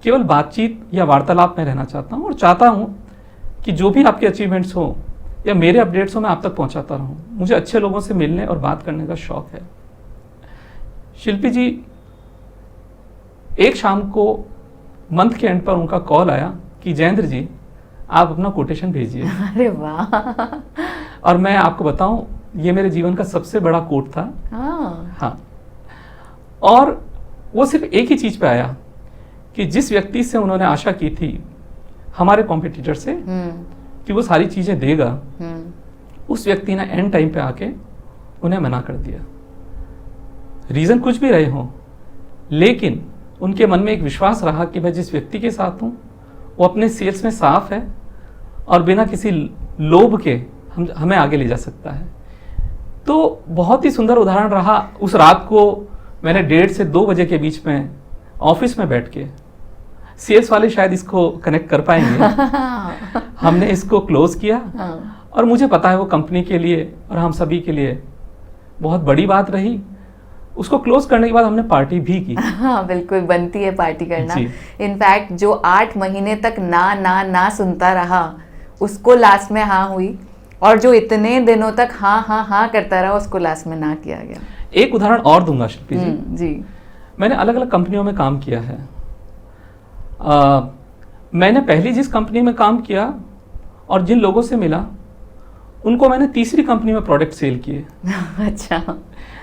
केवल बातचीत या वार्तालाप में रहना चाहता हूँ, और चाहता हूँ कि जो भी आपके अचीवमेंट्स हो या मेरे अपडेट्स हो मैं आप तक पहुँचाता रहूँ। मुझे अच्छे लोगों से मिलने और बात करने का शौक है। शिल्पी जी, एक शाम को मंथ के एंड पर उनका कॉल आया कि जयेंद्र जी आप अपना कोटेशन भेजिए। अरे वाह। और मैं आपको बताऊं, ये मेरे जीवन का सबसे बड़ा कोट था। हाँ। और वो सिर्फ एक ही चीज पे आया कि जिस व्यक्ति से उन्होंने आशा की थी, हमारे कॉम्पिटिटर से, कि वो सारी चीजें देगा, उस व्यक्ति ने एंड टाइम पे आके उन्हें मना कर दिया। रीजन कुछ भी रहे हों, लेकिन उनके मन में एक विश्वास रहा कि मैं जिस व्यक्ति के साथ हूँ वो अपने सेल्स में साफ है और बिना किसी लोभ के हमें आगे ले जा सकता है। तो बहुत ही सुंदर उदाहरण रहा। उस रात को मैंने 1:30 से 2 बजे के बीच में ऑफिस में बैठ के, सेल्स वाले शायद इसको कनेक्ट कर पाएंगे, हमने इसको क्लोज किया। और मुझे पता है वो कंपनी के लिए और हम सभी के लिए बहुत बड़ी बात रही। उसको क्लोज करने के बाद हमने पार्टी भी की। हाँ, बिल्कुल बनती है पार्टी करना। इनफैक्ट जो 8 महीने तक ना ना ना सुनता रहा, उसको लास्ट में हाँ हुई, और जो इतने दिनों तक हाँ हाँ हाँ करता रहा, उसको लास्ट में ना किया गया। एक उदाहरण और दूंगा शिल्पी जी। जी। मैंने अलग अलग कंपनियों में काम किया है। मैंने पहली जिस कंपनी में काम किया और जिन लोगों से मिला, उनको मैंने तीसरी कंपनी में प्रोडक्ट सेल किए। अच्छा।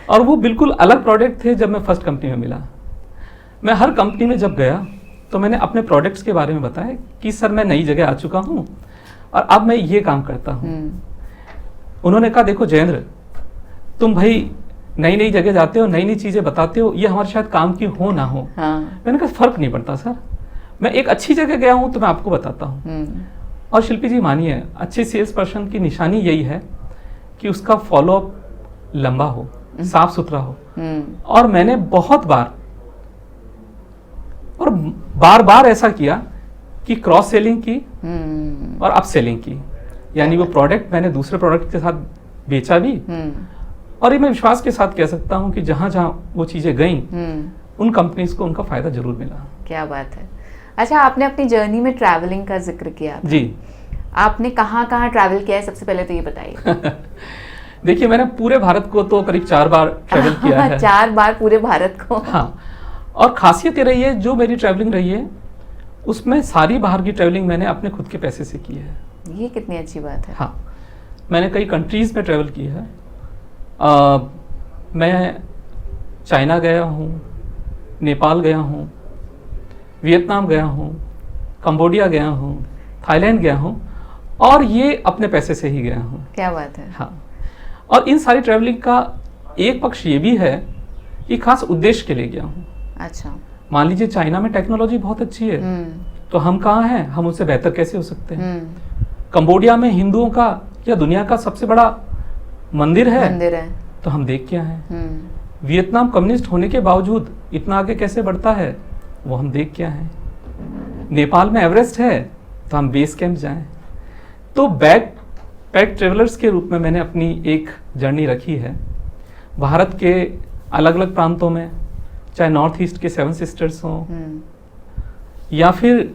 और वो बिल्कुल अलग प्रोडक्ट थे जब मैं फर्स्ट कंपनी में मिला। मैं हर कंपनी में जब गया तो मैंने अपने प्रोडक्ट्स के बारे में बताया कि सर मैं नई जगह आ चुका हूँ और अब मैं ये काम करता हूँ। उन्होंने कहा, देखो जयेंद्र, तुम भाई नई नई जगह जाते हो, नई नई चीज़ें बताते हो, ये हमारे शायद काम की हो ना हो। मैंने कहा फर्क नहीं पड़ता सर, मैं एक अच्छी जगह गया हूँ तो मैं आपको बताता हूँ। और शिल्पी जी मानिए, अच्छे सेल्स पर्सन की निशानी यही है कि उसका फॉलोअप लंबा हो, साफ सुथरा हो। और मैंने बहुत बार और बार बार ऐसा किया कि क्रॉस सेलिंग की और अप सेलिंग की, यानी वो प्रोडक्ट मैंने दूसरे प्रोडक्ट के साथ बेचा भी। और ये मैं विश्वास के साथ कह सकता हूँ कि जहाँ जहाँ वो चीज़ें गईं, उन कंपनीज को उनका फायदा जरूर मिला। क्या बात है। अच्छा, आपने अपनी जर्नी में ट्रैवलिंग का जिक्र किया था। जी। आपने कहाँ कहाँ ट्रैवल किया है, सबसे पहले तो ये बताइए। देखिए, मैंने पूरे भारत को तो करीब 4 बार ट्रैवल किया है। 4 बार पूरे भारत को? हाँ। और खासियत ये रही है, जो मेरी ट्रैवलिंग रही है उसमें सारी बाहर की ट्रैवलिंग मैंने अपने खुद के पैसे से की है। ये कितनी अच्छी बात है। हाँ, मैंने कई कंट्रीज में ट्रैवल की है। मैं चाइना गया हूँ, नेपाल गया हूँ, वियतनाम गया हूँ, कंबोडिया गया हूँ, थाईलैंड गया हूँ, और ये अपने पैसे से ही गया हूँ। क्या बात है। हाँ। और इन सारी ट्रैवलिंग का एक पक्ष ये भी है कि खास उद्देश्य के लिए गया हूँ। अच्छा। मान लीजिए चाइना में टेक्नोलॉजी बहुत अच्छी है, तो हम कहाँ हैं, हम उससे बेहतर कैसे हो सकते हैं। कंबोडिया में हिंदुओं का या दुनिया का सबसे बड़ा मंदिर है है तो हम देख क्या हैं। वियतनाम कम्युनिस्ट होने के बावजूद इतना आगे कैसे बढ़ता है वो हम देख क्या हैं। नेपाल में एवरेस्ट है तो हम बेस कैंप जाएं। तो पैक ट्रेवलर्स के रूप में मैंने अपनी एक जर्नी रखी है भारत के अलग अलग प्रांतों में, चाहे नॉर्थ ईस्ट के 7 सिस्टर्स हों या फिर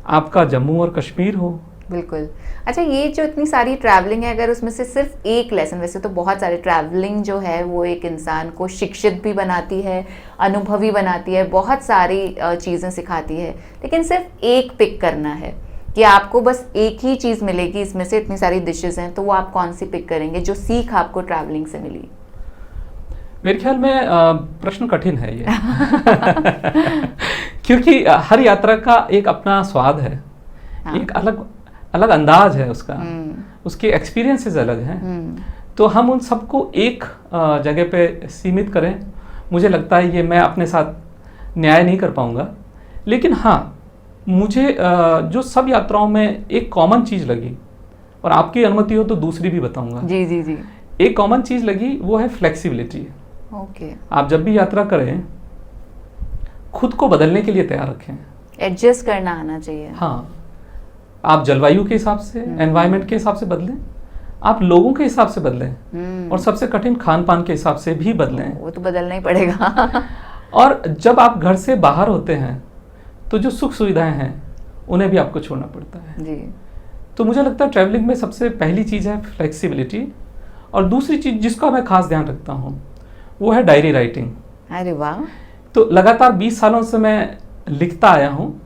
आपका जम्मू और कश्मीर हो। बिल्कुल। अच्छा, ये जो इतनी सारी ट्रैवलिंग है, अगर उसमें से सिर्फ एक लेसन, वैसे तो बहुत सारे ट्रैवलिंग जो है वो एक इंसान को शिक्षित भी बनाती है, अनुभवी बनाती है, बहुत सारी चीज़ें सिखाती है, लेकिन सिर्फ एक पिक करना है कि आपको बस एक ही चीज़ मिलेगी इसमें से, इतनी सारी डिशेस हैं, तो वो आप कौन सी पिक करेंगे जो सीख आपको ट्रैवलिंग से मिली? मेरे ख्याल में प्रश्न कठिन है ये क्योंकि हर यात्रा का एक अपना स्वाद है। हाँ। एक अलग अंदाज है उसका, उसके एक्सपीरियंसेस अलग हैं। तो हम उन सबको एक जगह पे सीमित करें, मुझे लगता है ये मैं अपने साथ न्याय नहीं कर पाऊंगा। लेकिन हाँ, मुझे जो सब यात्राओं में एक कॉमन चीज़ लगी, और आपकी अनुमति हो तो दूसरी भी बताऊंगा। जी जी जी। एक कॉमन चीज़ लगी वो है फ्लेक्सिबिलिटी। ओके। आप जब भी यात्रा करें खुद को बदलने के लिए तैयार रखें, एडजस्ट करना आना चाहिए। हाँ, आप जलवायु के हिसाब से, एनवायरनमेंट के हिसाब से बदलें, आप लोगों के हिसाब से बदलें, और सबसे कठिन खान पान के हिसाब से भी बदलें। वो तो बदलना ही पड़ेगा और जब आप घर से बाहर होते हैं तो जो सुख सुविधाएं हैं उन्हें भी आपको छोड़ना पड़ता है जी। तो मुझे लगता है ट्रैवलिंग में सबसे पहली चीज़ है फ्लेक्सिबिलिटी, और दूसरी चीज़ जिसका मैं खास ध्यान रखता हूँ वो है डायरी राइटिंग। अरे वाह। तो लगातार 20 सालों से मैं लिखता आया हूँ,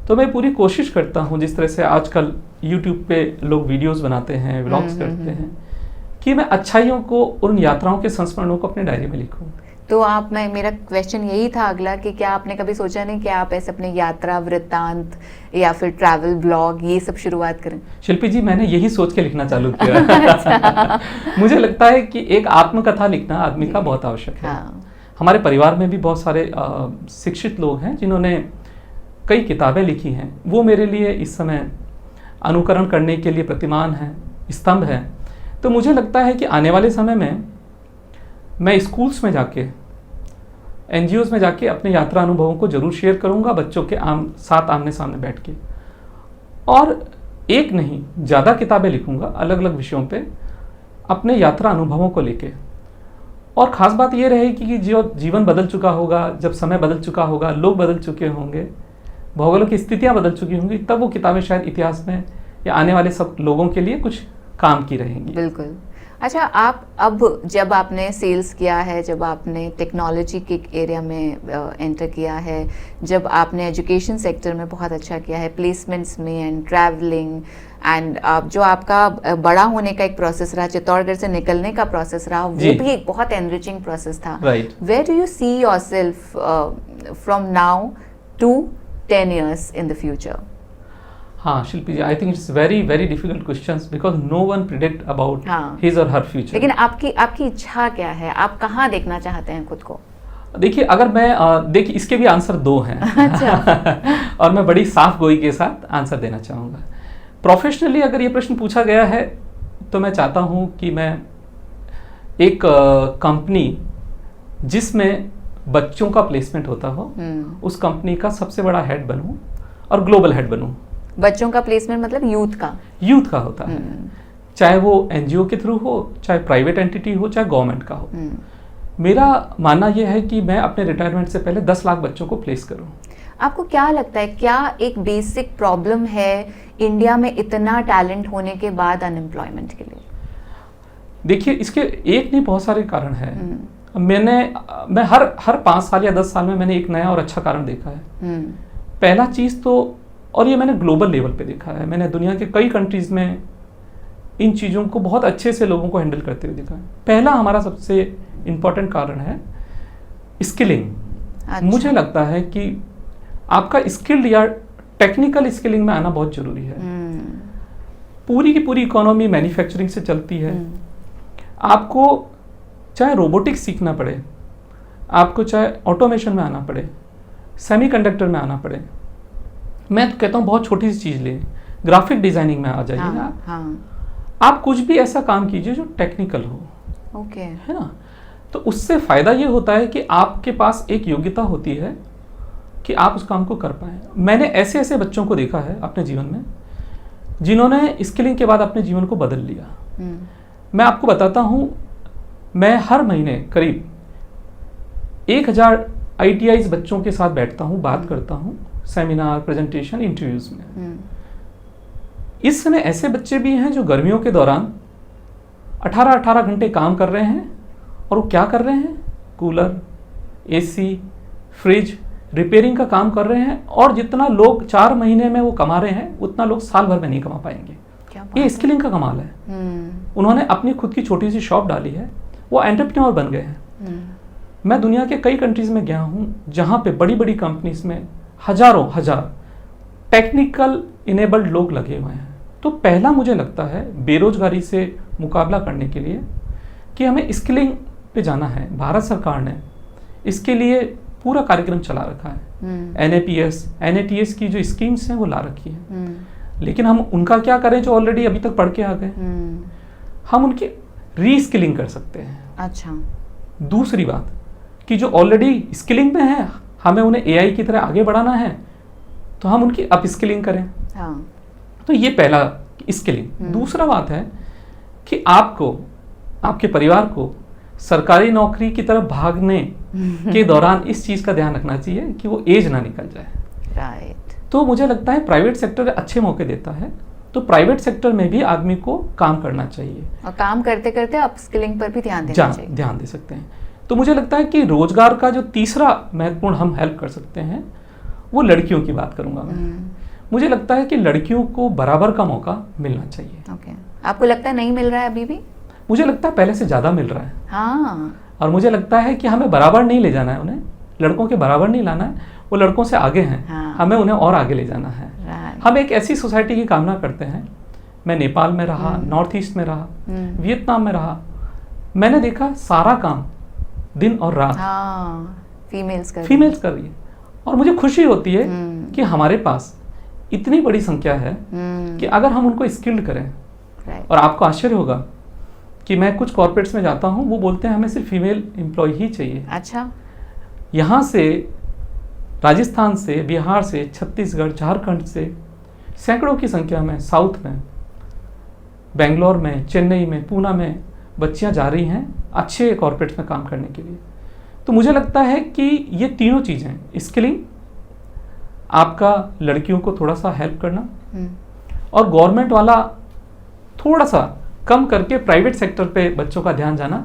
तो मैं पूरी कोशिश करता हूँ, जिस तरह से आजकल YouTube पे लोग वीडियोस बनाते हैं, व्लॉग्स करते हैं, कि मैं अच्छाइयों को, उन यात्राओं के संस्मरणों को अपने डायरी में लिखूँ। तो मेरा क्वेश्चन यही था अगला कि क्या आपने कभी सोचा नहीं कि आप ऐसे अपने यात्रा वृत्तांत या फिर ट्रैवल ब्लॉग ये सब शुरुआत करें? शिल्पी जी, मैंने यही सोच के लिखना चालू किया मुझे लगता है कि एक आत्मकथा लिखना आदमी का बहुत आवश्यक है। हाँ। हमारे परिवार में भी बहुत सारे शिक्षित लोग हैं जिन्होंने कई किताबें लिखी हैं, वो मेरे लिए इस समय अनुकरण करने के लिए प्रतिमान हैं, स्तंभ हैं। तो मुझे लगता है कि आने वाले समय में मैं स्कूल्स में जाके, NGOs में जाके अपने यात्रा अनुभवों को जरूर शेयर करूंगा बच्चों के साथ आमने सामने बैठ के, और एक नहीं ज़्यादा किताबें लिखूंगा अलग अलग विषयों पे अपने यात्रा अनुभवों को लेके। और ख़ास बात ये रहेगी कि जो जीवन बदल चुका होगा, जब समय बदल चुका होगा, लोग बदल चुके होंगे, भौगोलिक स्थितियाँ बदल चुकी होंगी, तब वो किताबें शायद इतिहास में या आने वाले सब लोगों के लिए कुछ काम की रहेंगी। बिल्कुल। अच्छा, आप अब जब आपने सेल्स किया है, जब आपने टेक्नोलॉजी के एरिया में एंटर किया है, जब आपने एजुकेशन सेक्टर में बहुत अच्छा किया है, प्लेसमेंट्स में एंड ट्रैवलिंग एंड जो आपका बड़ा होने का एक प्रोसेस रहा, चित्तौड़गढ़ से निकलने का प्रोसेस रहा, वो भी एक बहुत एनरिचिंग प्रोसेस था। Where do you see yourself from now to 10 years in the future? हाँ Shilpi ji, I think it's very very difficult questions because no one predict about his or her future. लेकिन आपकी इच्छा क्या है? आप कहाँ देखना चाहते हैं खुद को? देखिए, अगर मैं देखिए इसके भी आंसर 2 हैं अच्छा। और मैं बड़ी साफ गोई के साथ आंसर देना चाहूँगा। प्रोफेशनली अगर ये प्रश्न पूछा गया है तो मैं चाहता हूँ कि मैं एक कंपनी जिसमें बच्चों का प्लेसमेंट होता हो, उस कंपनी का सबसे बड़ा हेड बनूं और ग्लोबल हेड बनूं। बच्चों का प्लेसमेंट मतलब यूथ का होता है, चाहे वो NGO के थ्रू हो, चाहे प्राइवेट एंटिटी हो, चाहे गवर्नमेंट का हो। मेरा मानना यह है कि मैं अपने रिटायरमेंट से पहले 10 लाख बच्चों को प्लेस करूं। आपको क्या लगता है, क्या एक बेसिक प्रॉब्लम है इंडिया में इतना टैलेंट होने के बाद अनएम्प्लॉयमेंट के लिए? देखिए, इसके एक नहीं बहुत सारे कारण हैं। मैं हर 5 साल या 10 साल में मैंने एक नया और अच्छा कारण देखा है। पहला चीज़ तो, और ये मैंने ग्लोबल लेवल पे देखा है, मैंने दुनिया के कई कंट्रीज़ में इन चीज़ों को बहुत अच्छे से लोगों को हैंडल करते हुए देखा है। पहला हमारा सबसे इम्पोर्टेंट कारण है स्किलिंग। अच्छा। मुझे लगता है कि आपका स्किल्ड या टेक्निकल स्किलिंग में आना बहुत ज़रूरी है। पूरी की पूरी इकोनॉमी मैन्युफैक्चरिंग से चलती है। आपको चाहे रोबोटिक्स सीखना पड़े, आपको चाहे ऑटोमेशन में आना पड़े, सेमीकंडक्टर में आना पड़े, मैं तो कहता हूँ बहुत छोटी सी चीज़ ले, ग्राफिक डिज़ाइनिंग में आ जाइए आप। आप कुछ भी ऐसा काम कीजिए जो टेक्निकल हो, ओके, है ना। तो उससे फायदा ये होता है कि आपके पास एक योग्यता होती है कि आप उस काम को कर पाएं। मैंने ऐसे ऐसे बच्चों को देखा है अपने जीवन में जिन्होंने स्किलिंग के बाद अपने जीवन को बदल लिया। मैं आपको बताता हूँ, मैं हर महीने करीब 1000 ITIs बच्चों के साथ बैठता हूँ, बात करता हूँ, सेमिनार, प्रेजेंटेशन, इंटरव्यूज में। इस समय ऐसे बच्चे भी हैं जो गर्मियों के दौरान 18-18 घंटे काम कर रहे हैं और वो क्या कर रहे हैं, कूलर, AC, फ्रिज, रिपेयरिंग का काम कर रहे हैं, और जितना लोग 4 महीने में वो कमा रहे हैं उतना लोग साल भर में नहीं कमा पाएंगे। ये स्किलिंग का कमाल है। उन्होंने अपनी खुद की छोटी सी शॉप डाली है, वो एंटरप्रेन्योर बन गए हैं। मैं दुनिया के कई कंट्रीज में गया हूँ जहाँ पे बड़ी बड़ी कंपनीज में हजार टेक्निकल इनेबल्ड लोग लगे हुए हैं। तो पहला मुझे लगता है बेरोजगारी से मुकाबला करने के लिए कि हमें स्किलिंग पे जाना है। भारत सरकार ने इसके लिए पूरा कार्यक्रम चला रखा है। NAPS की जो स्कीम्स हैं वो ला रखी है, लेकिन हम उनका क्या करें जो ऑलरेडी अभी तक पढ़ के आ गए। हम उनकी रीस्किलिंग कर सकते हैं। अच्छा, दूसरी बात कि जो ऑलरेडी स्किलिंग में है हमें उन्हें AI की तरह आगे बढ़ाना है, तो हम उनकी अप स्किलिंग करें। हाँ। तो ये पहला स्किलिंग। दूसरा बात है कि आपको, आपके परिवार को सरकारी नौकरी की तरफ भागने के दौरान इस चीज का ध्यान रखना चाहिए कि वो एज ना निकल जाए। राइट। तो मुझे लगता है प्राइवेट सेक्टर अच्छे मौके देता है, तो प्राइवेट सेक्टर में भी आदमी को काम करना चाहिए, और काम करते करते अपस्किलिंग पर भी ध्यान देना चाहिए। ध्यान दे सकते हैं। तो मुझे लगता है कि रोजगार का जो तीसरा महत्वपूर्ण हम हेल्प कर सकते हैं वो लड़कियों की बात करूंगा मैं। मुझे लगता है कि लड़कियों को बराबर का मौका मिलना चाहिए। ओके। आपको लगता है नहीं मिल रहा है अभी भी? मुझे लगता है पहले से ज़्यादा मिल रहा है। हाँ। और मुझे लगता है कि हमें बराबर नहीं ले जाना है, उन्हें लड़कों के बराबर नहीं लाना है। वो लड़कों से आगे हैं। हाँ। हमें उन्हें और आगे ले जाना है। हम एक ऐसी सोसाइटी की कामना करते हैं। मैं नेपाल में रहा, नॉर्थ ईस्ट में रहा, वियतनाम में रहा, मैंने देखा सारा काम दिन और रात फीमेल्स कर रही है। और मुझे खुशी होती है कि हमारे पास इतनी बड़ी संख्या है कि अगर हम उनको स्किल्ड करें। और आपको आश्चर्य होगा कि मैं कुछ कॉर्पोरेट्स में जाता हूँ, वो बोलते हैं हमें सिर्फ फीमेल एम्प्लॉय ही चाहिए। अच्छा। यहाँ से, राजस्थान से, बिहार से, छत्तीसगढ़, झारखंड से सैकड़ों की संख्या में, साउथ में, बेंगलोर में, चेन्नई में, पूना में बच्चियाँ जा रही हैं अच्छे कॉर्पोरेट्स में काम करने के लिए। तो मुझे लगता है कि ये तीनों चीज़ें, स्किलिंग, आपका लड़कियों को थोड़ा सा हेल्प करना, और गवर्नमेंट वाला थोड़ा सा कम करके प्राइवेट सेक्टर पे बच्चों का ध्यान जाना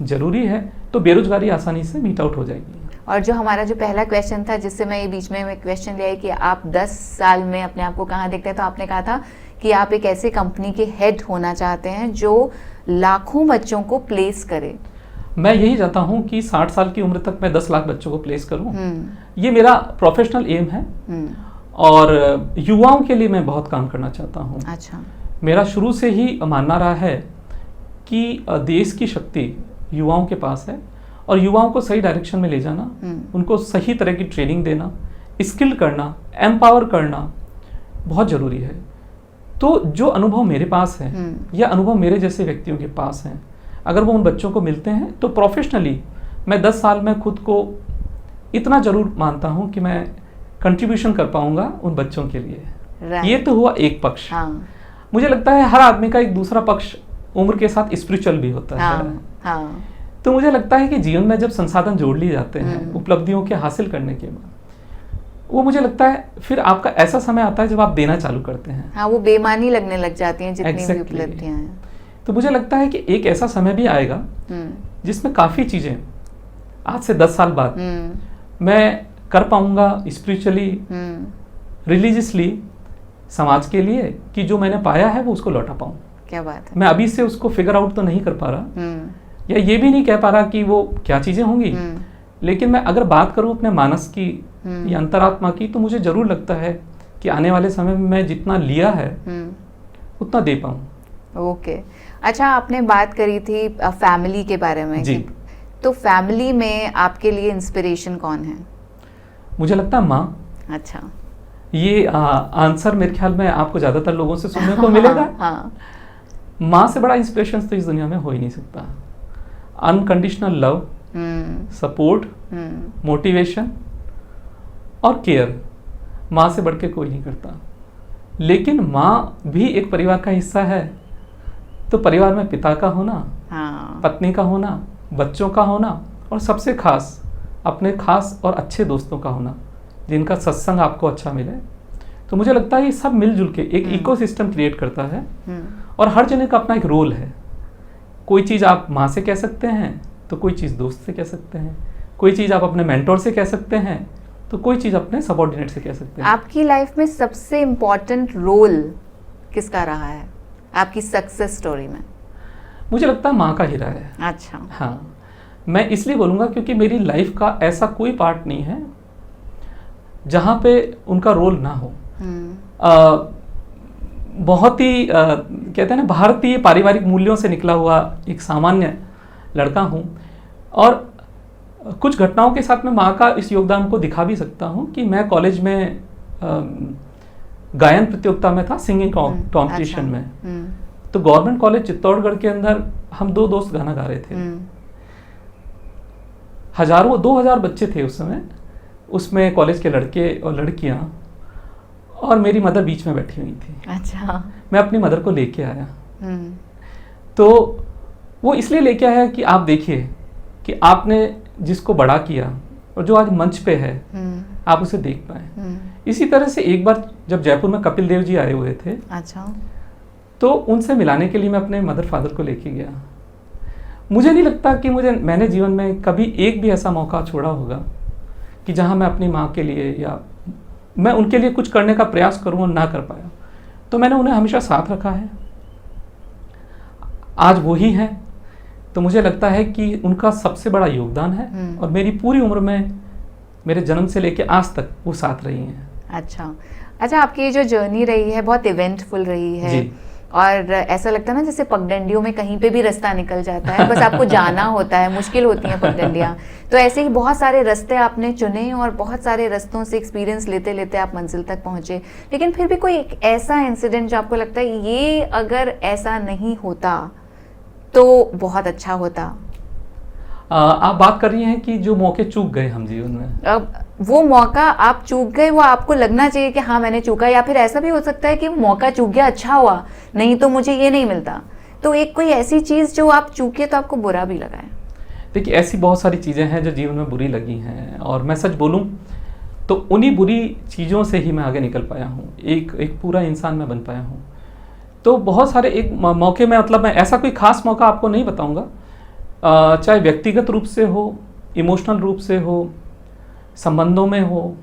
जरूरी है, तो बेरोजगारी आसानी से मीट आउट हो जाएगी। और जो हमारा जो पहला क्वेश्चन था, जिससे मैं ये बीच में क्वेश्चन लिया कि आप 10 साल में अपने आप को कहाँ देखते हैं, तो आपने कहा था कि आप एक ऐसे कंपनी के हेड होना चाहते हैं जो लाखों बच्चों को प्लेस करे। मैं यही चाहता हूँ कि 60 साल की उम्र तक मैं 10 लाख बच्चों को प्लेस करूँ। ये मेरा प्रोफेशनल एम है। और युवाओं के लिए मैं बहुत काम करना चाहता हूँ। अच्छा। मेरा शुरू से ही मानना रहा है कि देश की शक्ति युवाओं के पास है, और युवाओं को सही डायरेक्शन में ले जाना, उनको सही तरह की ट्रेनिंग देना, स्किल्ड करना, एम्पावर करना बहुत ज़रूरी है। तो जो अनुभव मेरे पास है या अनुभव मेरे जैसे व्यक्तियों के पास हैं, अगर वो उन बच्चों को मिलते हैं तो प्रोफेशनली मैं 10 साल में खुद को इतना ज़रूर मानता हूँ कि मैं कंट्रीब्यूशन कर पाऊँगा उन बच्चों के लिए। ये तो हुआ एक पक्ष। मुझे लगता है हर आदमी का एक दूसरा पक्ष उम्र के साथ स्पिरिचुअल भी होता है। तो मुझे लगता है कि जीवन में जब संसाधन जोड़ लिए जाते हैं उपलब्धियों के हासिल करने के बाद, वो मुझे लगता है फिर आपका ऐसा समय आता है जब आप देना चालू करते हैं। हाँ, वो बेमानी लगने लग जाती हैं जितनी भी उपलब्धियां हैं। तो मुझे लगता है कि एक ऐसा समय भी आएगा जिसमें काफ़ी चीज़ें आज से 10 साल बाद मैं कर पाऊंगा स्पिरिचुअली, रिलीजियसली, समाज के लिए, कि जो मैंने पाया है वो उसको लौटा पाऊँ। क्या बात है। मैं अभी से उसको फिगर आउट तो नहीं कर पा रहा, या ये भी नहीं कह पा रहा कि वो क्या चीज़ें होंगी, लेकिन मैं अगर बात करूँ अपने मानस की या अंतरात्मा की, तो मुझे जरूर लगता है कि आने वाले समय में मैं जितना लिया है उतना दे पाऊँ। ओके। अच्छा, आपने बात करी थी फैमिली के बारे में जी। तो फैमिली में आपके लिए इंस्पिरेशन कौन है? मुझे लगता है माँ। अच्छा। ये आंसर मेरे ख्याल में आपको ज़्यादातर लोगों से सुनने को मिलेगा। हाँ। माँ से बड़ा इंस्पिरेशन तो इस दुनिया में हो ही नहीं सकता। अनकंडीशनल लव, सपोर्ट, मोटिवेशन और केयर माँ से बढ़ के कोई नहीं करता। लेकिन माँ भी एक परिवार का हिस्सा है, तो परिवार में पिता का होना, पत्नी का होना, बच्चों का होना और सबसे खास अपने खास और अच्छे दोस्तों का होना, जिनका सत्संग आपको अच्छा मिले। तो मुझे लगता है ये सब मिलजुल के एक इकोसिस्टम क्रिएट करता है और हर जने का अपना एक रोल है। कोई चीज़ आप माँ से कह सकते हैं तो कोई चीज़ दोस्त से कह सकते हैं, कोई चीज़ आप अपने मेंटोर से कह सकते हैं तो कोई चीज़ अपने सबऑर्डिनेट से कह सकते हैं। आपकी लाइफ में सबसे इम्पोर्टेंट रोल किसका रहा है आपकी सक्सेस स्टोरी में? मुझे लगता है माँ का ही रहा है। अच्छा। हाँ, मैं इसलिए बोलूँगा क्योंकि मेरी लाइफ का ऐसा कोई पार्ट नहीं है जहाँ पे उनका रोल ना हो। बहुत ही कहते हैं ना, भारतीय पारिवारिक मूल्यों से निकला हुआ एक सामान्य लड़का हूँ और कुछ घटनाओं के साथ मैं माँ का इस योगदान को दिखा भी सकता हूँ कि मैं कॉलेज में गायन प्रतियोगिता में था, सिंगिंग कॉम्पिटिशन में। तो गवर्नमेंट कॉलेज चित्तौड़गढ़ के अंदर हम 2 दोस्त गाना गा रहे थे। हजारों 2000 बच्चे थे उस समय, उसमें कॉलेज के लड़के और लड़कियां और मेरी मदर बीच में बैठी हुई थी। अच्छा। मैं अपनी मदर को लेके आया। तो वो इसलिए लेके आया कि आप देखिए कि आपने जिसको बड़ा किया और जो आज मंच पे है आप उसे देख पाए। इसी तरह से एक बार जब जयपुर में कपिल देव जी आए हुए थे, अच्छा, तो उनसे मिलाने के लिए मैं अपने मदर फादर को लेके गया। मुझे नहीं लगता कि मैंने जीवन में कभी एक भी ऐसा मौका छोड़ा होगा कि जहां मैं अपनी माँ के लिए या मैं उनके लिए कुछ करने का प्रयास करूं और ना कर पाया। तो मैंने उन्हें हमेशा साथ रखा है, आज वो ही है। तो मुझे लगता है कि उनका सबसे बड़ा योगदान है और मेरी पूरी उम्र में, मेरे जन्म से लेके आज तक वो साथ रही हैं। अच्छा। आपकी ये जो जर्नी रही है बहुत इवेंटफुल रही है जी। और ऐसा लगता है ना जैसे पगडंडियों में कहीं पे भी रास्ता निकल जाता है, बस आपको जाना होता है। मुश्किल होती हैं पगडंडियाँ, तो ऐसे ही बहुत सारे रास्ते आपने चुने और बहुत सारे रास्तों से एक्सपीरियंस लेते लेते आप मंजिल तक पहुंचे। लेकिन फिर भी कोई एक ऐसा इंसिडेंट जो आपको लगता है ये अगर ऐसा नहीं होता तो बहुत अच्छा होता? आप बात कर रही हैं कि जो मौके चूक गए हम जीवन में, अब वो मौका आप चूक गए, वो आपको लगना चाहिए कि हाँ मैंने चूका, या फिर ऐसा भी हो सकता है कि मौका चूक गया, अच्छा हुआ, नहीं तो मुझे ये नहीं मिलता। तो एक कोई ऐसी चीज़ जो आप चूके तो आपको बुरा भी लगा है? देखिए, ऐसी बहुत सारी चीज़ें हैं जो जीवन में बुरी लगी हैं और मैं सच बोलूं तो उन्हीं बुरी चीज़ों से ही मैं आगे निकल पाया हूँ, एक पूरा इंसान मैं बन पाया हूँ। तो बहुत सारे एक मौके में, मतलब मैं ऐसा कोई खास मौका आपको नहीं बताऊँगा, चाहे व्यक्तिगत रूप से हो, इमोशनल रूप से हो, संबंधों में हो,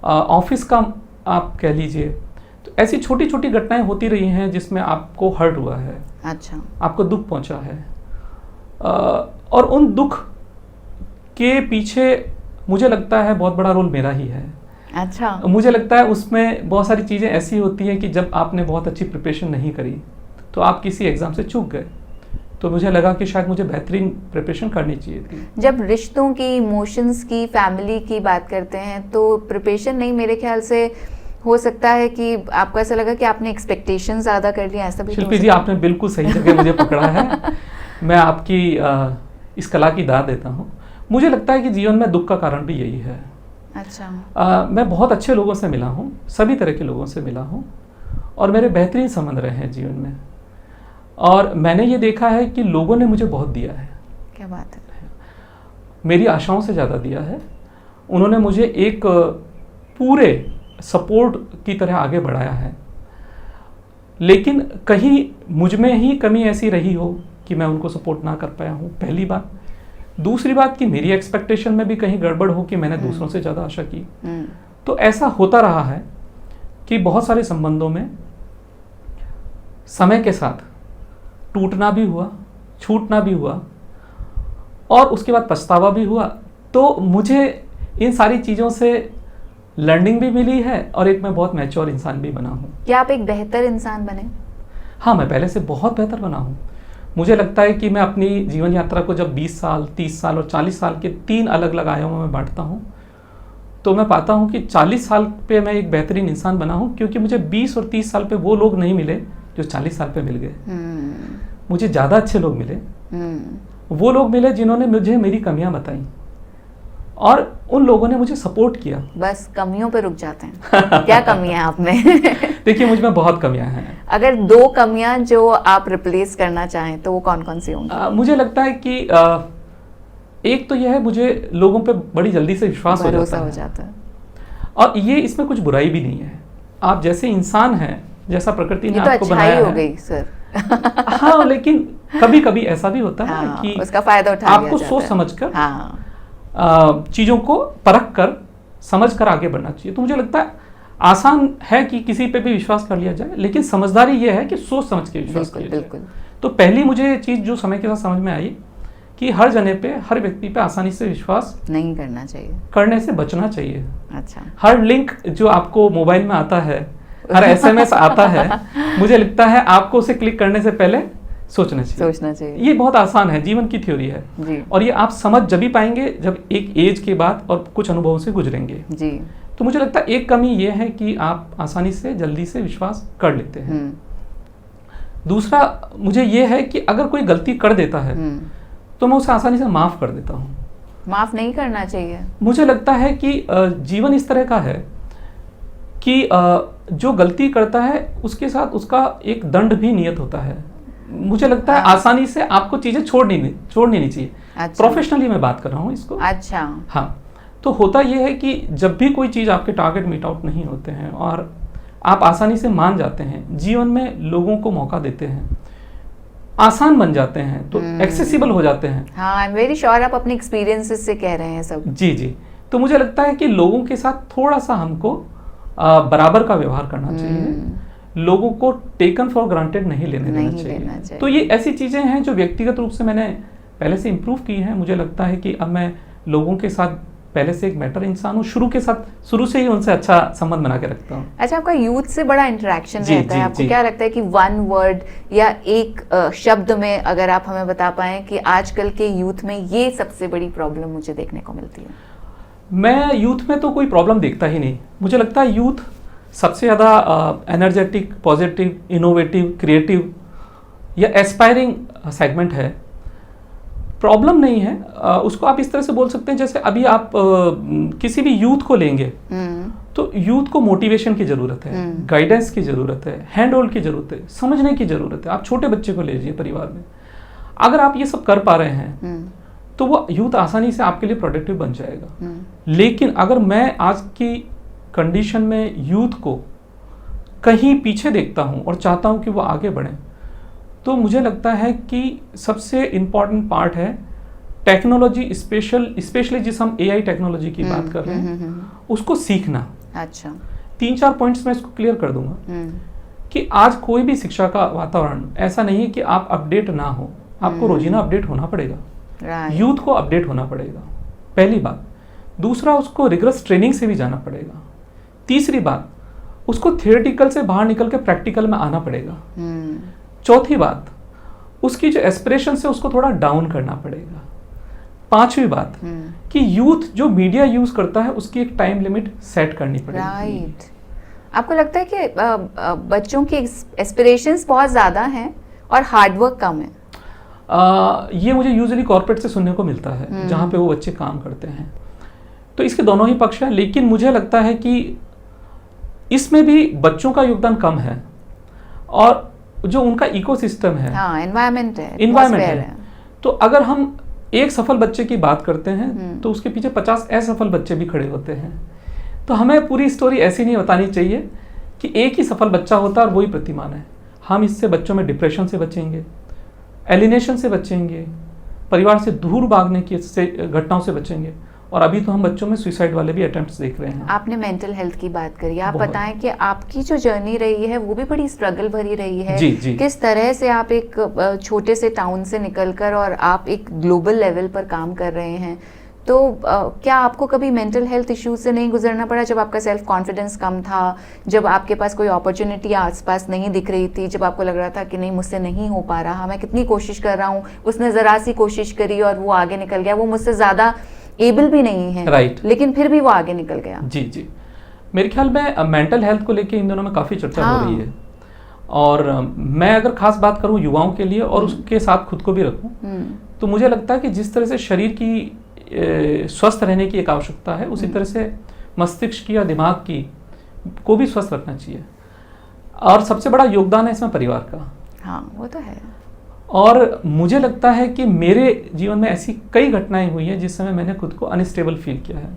ऑफिस का आप कह लीजिए, तो ऐसी छोटी छोटी घटनाएं होती रही हैं जिसमें आपको हर्ट हुआ है। अच्छा। आपको दुख पहुंचा है और उन दुख के पीछे मुझे लगता है बहुत बड़ा रोल मेरा ही है। अच्छा। मुझे लगता है उसमें बहुत सारी चीज़ें ऐसी होती हैं कि जब आपने बहुत अच्छी प्रिपरेशन नहीं करी तो आप किसी एग्ज़ाम से चूक गए, तो मुझे लगा कि शायद मुझे बेहतरीन प्रिपरेशन करनी चाहिए थी। जब रिश्तों की, इमोशंस की, फैमिली की बात करते हैं तो प्रिपरेशन नहीं, मेरे ख्याल से हो सकता है कि आपको ऐसा लगा कि आपने एक्सपेक्टेशन ज़्यादा कर लिया, ऐसा भी? शिल्पी जी, आपने बिल्कुल सही जगह मुझे पकड़ा है। मैं आपकी इस कला की दाद देता हूँ। मुझे लगता है कि जीवन में दुख का कारण भी यही है। अच्छा। मैं बहुत अच्छे लोगों से मिला हूँ, सभी तरह के लोगों से मिला हूँ और मेरे बेहतरीन संबंध रहे हैं जीवन में, और मैंने ये देखा है कि लोगों ने मुझे बहुत दिया है। क्या बात है। मेरी आशाओं से ज़्यादा दिया है। उन्होंने मुझे एक पूरे सपोर्ट की तरह आगे बढ़ाया है, लेकिन कहीं मुझ में ही कमी ऐसी रही हो कि मैं उनको सपोर्ट ना कर पाया हूँ, पहली बात। दूसरी बात कि मेरी एक्सपेक्टेशन में भी कहीं गड़बड़ हो कि मैंने दूसरों से ज़्यादा आशा की। तो ऐसा होता रहा है कि बहुत सारे संबंधों में समय के साथ टूटना भी हुआ, छूटना भी हुआ और उसके बाद पछतावा भी हुआ। तो मुझे इन सारी चीज़ों से लर्निंग भी मिली है और एक मैं बहुत मैच्योर इंसान भी बना हूँ। क्या आप एक बेहतर इंसान बने? हाँ, मैं पहले से बहुत बेहतर बना हूँ। मुझे लगता है कि मैं अपनी जीवन यात्रा को जब 20 साल, 30 साल और 40 साल के 3 अलग अलग आयामों में बांटता हूँ तो मैं पाता हूँ कि 40 साल पे मैं एक बेहतरीन इंसान बना हूँ, क्योंकि मुझे 20 और 30 साल पे वो लोग नहीं मिले जो 40 साल पे मिल गए। मुझे ज़्यादा अच्छे लोग मिले, वो लोग मिले जिन्होंने मुझे मेरी कमियां बताई और उन लोगों ने मुझे सपोर्ट किया। बस कमियों पे रुक जाते हैं। क्या कमियां हैं आप में? देखिए, मुझ में बहुत कमियां हैं। अगर 2 कमियां जो आप रिप्लेस करना चाहें तो वो कौन कौन सी होंगी? मुझे लगता है कि एक तो यह है, मुझे लोगों पे बड़ी जल्दी से विश्वास हो जाता है। और ये इसमें कुछ बुराई भी नहीं है। आप जैसे इंसान हैं, जैसा प्रकृति ने आपको बनाया हो गई सर। हाँ, लेकिन कभी कभी ऐसा भी होता है कि उसका फायदा उठा आपको सोच समझकर चीजों को परख कर समझ कर आगे बढ़ना चाहिए। तो मुझे लगता है आसान है कि किसी पे भी विश्वास कर लिया जाए, लेकिन समझदारी ये है कि सोच समझ के विश्वास किया जाए। तो पहली मुझे चीज जो समय के साथ समझ में आई कि हर जने पे, हर व्यक्ति पे आसानी से विश्वास नहीं करना चाहिए, करने से बचना चाहिए। अच्छा, हर लिंक जो आपको मोबाइल में आता है, हर SMS आता है, मुझे लगता है आपको उसे क्लिक करने से पहले सोचना चाहिए। ये बहुत आसान है, जीवन की थ्योरी है जी। और ये आप समझ जब भी पाएंगे जब एक एज के बाद और कुछ अनुभवों से गुजरेंगे जी। तो मुझे लगता है एक कमी ये है कि आप आसानी से जल्दी से विश्वास कर लेते हैं। दूसरा मुझे ये है कि अगर कोई गलती कर देता है तो मैं उसे आसानी से माफ कर देता हूँ। माफ नहीं करना चाहिए। मुझे लगता है कि जीवन इस तरह का है कि जो गलती करता है उसके साथ उसका एक दंड भी नियत होता है। मुझे लगता है आसानी से आपको चीजें छोड़नी नहीं चाहिए। अच्छा। प्रोफेशनली मैं बात कर रहा हूँ इसको। अच्छा। हाँ, तो होता यह है कि जब भी कोई चीज आपके टारगेट मीट आउट नहीं होते हैं और आप आसानी से मान जाते हैं, जीवन में लोगों को मौका देते हैं, आसान बन जाते हैं, तो एक्सेसिबल हो जाते हैं। हाँ, आई एम वेरी श्योर आप अपने एक्सपीरियंसेस से कह रहे हैं सब। जी जी। तो मुझे लगता है कि लोगों के साथ थोड़ा सा हमको बराबर का व्यवहार करना चाहिए। लोगों को टेकन फॉर ग्रांटेड नहीं लेना चाहिए। तो ये ऐसी चीजें हैं जो व्यक्तिगत रूप से मैंने पहले से इम्प्रूव की हैं। मुझे लगता है कि अब मैं लोगों के साथ पहले से एक बेटर इंसान हूँ, शुरू से ही उनसे अच्छा संबंध बना के रखता हूँ। अच्छा, आपका यूथ से बड़ा इंटरेक्शन रहता है, आपको क्या लगता है कि 1 वर्ड या एक शब्द में अगर आप हमें बता पाएं कि आजकल के यूथ में ये सबसे बड़ी प्रॉब्लम मुझे देखने को मिलती है? मैं यूथ में तो कोई प्रॉब्लम देखता ही नहीं। मुझे लगता है यूथ सबसे ज़्यादा एनर्जेटिक, पॉजिटिव, इनोवेटिव, क्रिएटिव या एस्पायरिंग सेगमेंट है। प्रॉब्लम नहीं है, उसको आप इस तरह से बोल सकते हैं जैसे अभी आप किसी भी यूथ को लेंगे तो यूथ को मोटिवेशन की जरूरत है, गाइडेंस की जरूरत है, हैंड होल्ड की जरूरत है, समझने की जरूरत है। आप छोटे बच्चे को ले लीजिए परिवार में, अगर आप ये सब कर पा रहे हैं तो वो यूथ आसानी से आपके लिए प्रोडक्टिव बन जाएगा। लेकिन अगर मैं आज की कंडीशन में यूथ को कहीं पीछे देखता हूं और चाहता हूं कि वो आगे बढ़े, तो मुझे लगता है कि सबसे इम्पॉर्टेंट पार्ट है टेक्नोलॉजी, स्पेशली जिस हम AI टेक्नोलॉजी की बात कर रहे हैं उसको सीखना। अच्छा, 3-4 पॉइंट्स मैं इसको क्लियर कर दूंगा कि आज कोई भी शिक्षा का वातावरण ऐसा नहीं है कि आप अपडेट ना हो, आपको रोजीना अपडेट होना पड़ेगा। यूथ को अपडेट होना पड़ेगा, पहली बात। दूसरा, उसको रिगरस ट्रेनिंग से भी जाना पड़ेगा। तीसरी बात, उसको थियोरेटिकल से बाहर निकल के प्रैक्टिकल में आना पड़ेगा। चौथी बात, उसकी जो एस्पिरेशन है उसको थोड़ा डाउन करना पड़ेगा। पांचवी बात कि यूथ जो मीडिया यूज करता है उसकी एक टाइम लिमिट सेट करनी पड़ेगी। राइट। आपको लगता है कि बच्चों की एस्पिरेशंस बहुत ज़्यादा हैं और हार्डवर्क कम है? ये मुझे यूजुअली कॉर्पोरेट से सुनने को मिलता है जहाँ पे वो बच्चे काम करते हैं। तो इसके दोनों ही पक्ष हैं, लेकिन मुझे लगता है कि इसमें भी बच्चों का योगदान कम है और जो उनका इकोसिस्टम है, एनवायरनमेंट है। तो अगर हम एक सफल बच्चे की बात करते हैं तो उसके पीछे 50 असफल बच्चे भी खड़े होते हैं। तो हमें पूरी स्टोरी ऐसी नहीं बतानी चाहिए कि एक ही सफल बच्चा होता है और वही प्रतिमान है। हम इससे बच्चों में डिप्रेशन से बचेंगे, एलिनेशन से बचेंगे, परिवार से दूर भागने की घटनाओं से बचेंगे। और अभी तो हम बच्चों में सुसाइड वाले भी अटेम्प्ट्स देख रहे हैं। आपने मेंटल हेल्थ की बात करी, आप बताएं कि आपकी जो जर्नी रही है वो भी बड़ी स्ट्रगल भरी रही है। जी। किस तरह से आप एक छोटे से टाउन से निकलकर और आप एक ग्लोबल लेवल पर काम कर रहे हैं, तो क्या आपको कभी मेंटल हेल्थ इश्यूज से नहीं गुजरना पड़ा? जब आपका सेल्फ कॉन्फिडेंस कम था, जब आपके पास कोई अपॉर्चुनिटी आसपास नहीं दिख रही थी, जब आपको लग रहा था कि नहीं मुझसे नहीं हो पा रहा, मैं कितनी कोशिश कर रहा हूँ, उसने ज़रा सी कोशिश करी और वो आगे निकल गया, वो मुझसे ज़्यादा एबल भी नहीं है, राइट, लेकिन फिर भी वो आगे निकल गया। जी। मेरे ख्याल में मेंटल हेल्थ को लेके इन दिनों में काफ़ी चर्चा हो रही है और मैं अगर खास बात करूं युवाओं के लिए और उसके साथ खुद को भी रखूं, तो मुझे लगता है कि जिस तरह से शरीर की स्वस्थ रहने की एक आवश्यकता है, उसी तरह से मस्तिष्क की या दिमाग की को भी स्वस्थ रखना चाहिए। और सबसे बड़ा योगदान है इसमें परिवार का। हाँ, वो तो है। और मुझे लगता है कि मेरे जीवन में ऐसी कई घटनाएं हुई हैं जिस समय मैंने खुद को अनस्टेबल फील किया है,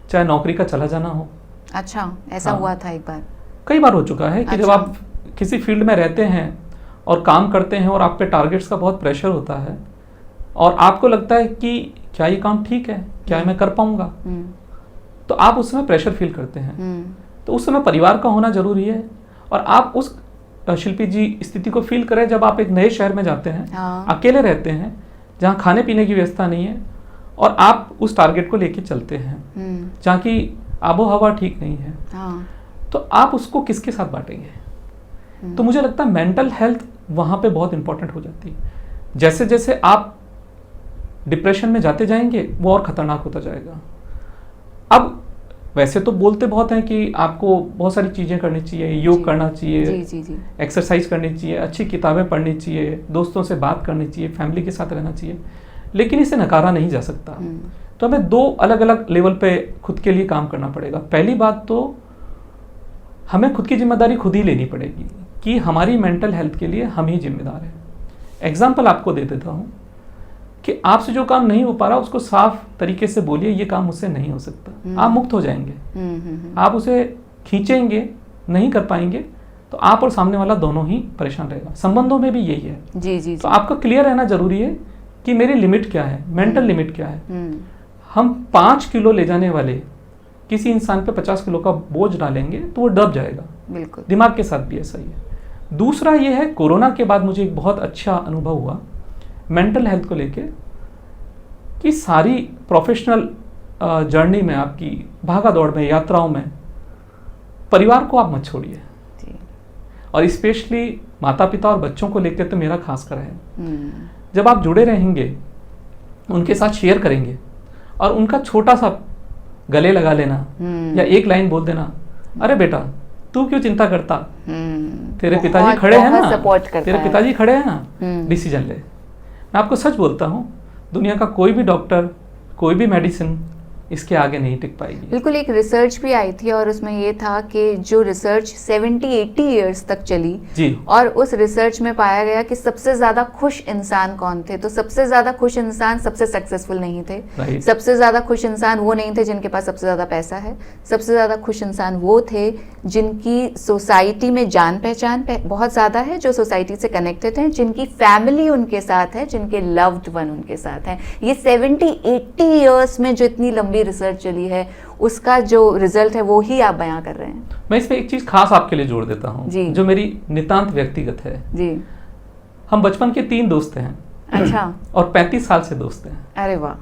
चाहे नौकरी का चला जाना हो। अच्छा, ऐसा हाँ, हुआ था एक बार? कई बार हो चुका है कि अच्छा। जब आप किसी फील्ड में रहते हैं और काम करते हैं और आप पे टारगेट्स का बहुत प्रेशर होता है और आपको लगता है कि क्या ये काम ठीक है, क्या मैं कर पाऊंगा, तो आप उस समय प्रेशर फील करते हैं। तो उस समय परिवार का होना जरूरी है। और आप उस शिल्पी जी स्थिति को फील करें जब आप एक नए शहर में जाते हैं, हाँ। अकेले रहते हैं, जहाँ खाने पीने की व्यवस्था नहीं है और आप उस टारगेट को लेके चलते हैं, जहाँ की आबो हवा ठीक नहीं है। हाँ। तो आप उसको किसके साथ बांटेंगे? तो मुझे लगता है मेंटल हेल्थ वहाँ पे बहुत इंपॉर्टेंट हो जाती है। जैसे जैसे आप डिप्रेशन में जाते जाएंगे वो और खतरनाक होता जाएगा। अब वैसे तो बोलते बहुत हैं कि आपको बहुत सारी चीज़ें करनी चाहिए, योग करना चाहिए, जी। एक्सरसाइज करनी चाहिए, अच्छी किताबें पढ़नी चाहिए, दोस्तों से बात करनी चाहिए, फैमिली के साथ रहना चाहिए, लेकिन इसे नकारा नहीं जा सकता। तो हमें दो अलग अलग लेवल पे खुद के लिए काम करना पड़ेगा। पहली बात तो हमें खुद की जिम्मेदारी खुद ही लेनी पड़ेगी कि हमारी मेंटल हेल्थ के लिए हम ही जिम्मेदार हैं। एग्जाम्पल आपको दे देता हूँ कि आपसे जो काम नहीं हो पा रहा उसको साफ तरीके से बोलिए, ये काम मुझसे नहीं हो सकता। आप मुक्त हो जाएंगे। आप उसे खींचेंगे, नहीं कर पाएंगे तो आप और सामने वाला दोनों ही परेशान रहेगा। संबंधों में भी यही है। जी। तो आपका क्लियर रहना जरूरी है कि मेरी लिमिट क्या है, मेंटल लिमिट क्या है। हम 5 किलो ले जाने वाले किसी इंसान पे 50 किलो का बोझ डालेंगे तो वो दब जाएगा। बिल्कुल। दिमाग के साथ भी ऐसा ही है। दूसरा ये है, कोरोना के बाद मुझे एक बहुत अच्छा अनुभव हुआ मेंटल हेल्थ को लेके कि सारी प्रोफेशनल जर्नी में, आपकी भागा दौड़ में, यात्राओं में परिवार को आप मत छोड़िए। और स्पेशली माता पिता और बच्चों को लेकर तो मेरा खास कर है। जब आप जुड़े रहेंगे, उनके साथ शेयर करेंगे और उनका छोटा सा गले लगा लेना या एक लाइन बोल देना, अरे बेटा तू क्यों चिंता करता, तेरे पिताजी खड़े हैं ना, तेरे पिताजी खड़े हैं ना, डिसीजन ले। मैं आपको सच बोलता हूँ, दुनिया का कोई भी डॉक्टर, कोई भी मेडिसिन इसके आगे नहीं टिक पाएगी। बिल्कुल। एक रिसर्च भी आई थी और उसमें ये था कि जो रिसर्च 70-80 इयर्स तक चली जी, और उस रिसर्च में पाया गया कि सबसे ज्यादा खुश इंसान कौन थे, तो सबसे ज्यादा खुश इंसान सबसे सक्सेसफुल नहीं थे। सबसे ज्यादा खुश इंसान वो नहीं थे जिनके पास सबसे ज्यादा पैसा है। सबसे ज्यादा खुश इंसान वो थे जिनकी सोसाइटी में जान पहचान बहुत ज्यादा है, जो सोसाइटी से कनेक्टेड हैं, जिनकी फैमिली उनके साथ है, जिनके लव्ड वन उनके साथ हैं। ये 70-80 इयर्स में जो इतनी लंबी रिसर्च चली है, उसका जो रिजल्ट है वो ही आप बयां कर रहे हैं। मैं इसमें एक चीज खास आपके लिए जोड़ देता हूँ जो मेरी नितांत व्यक्तिगत है। जी। हम बचपन के 3 दोस्त हैं। अच्छा। और 35 साल से दोस्त हैं। अरे वाह।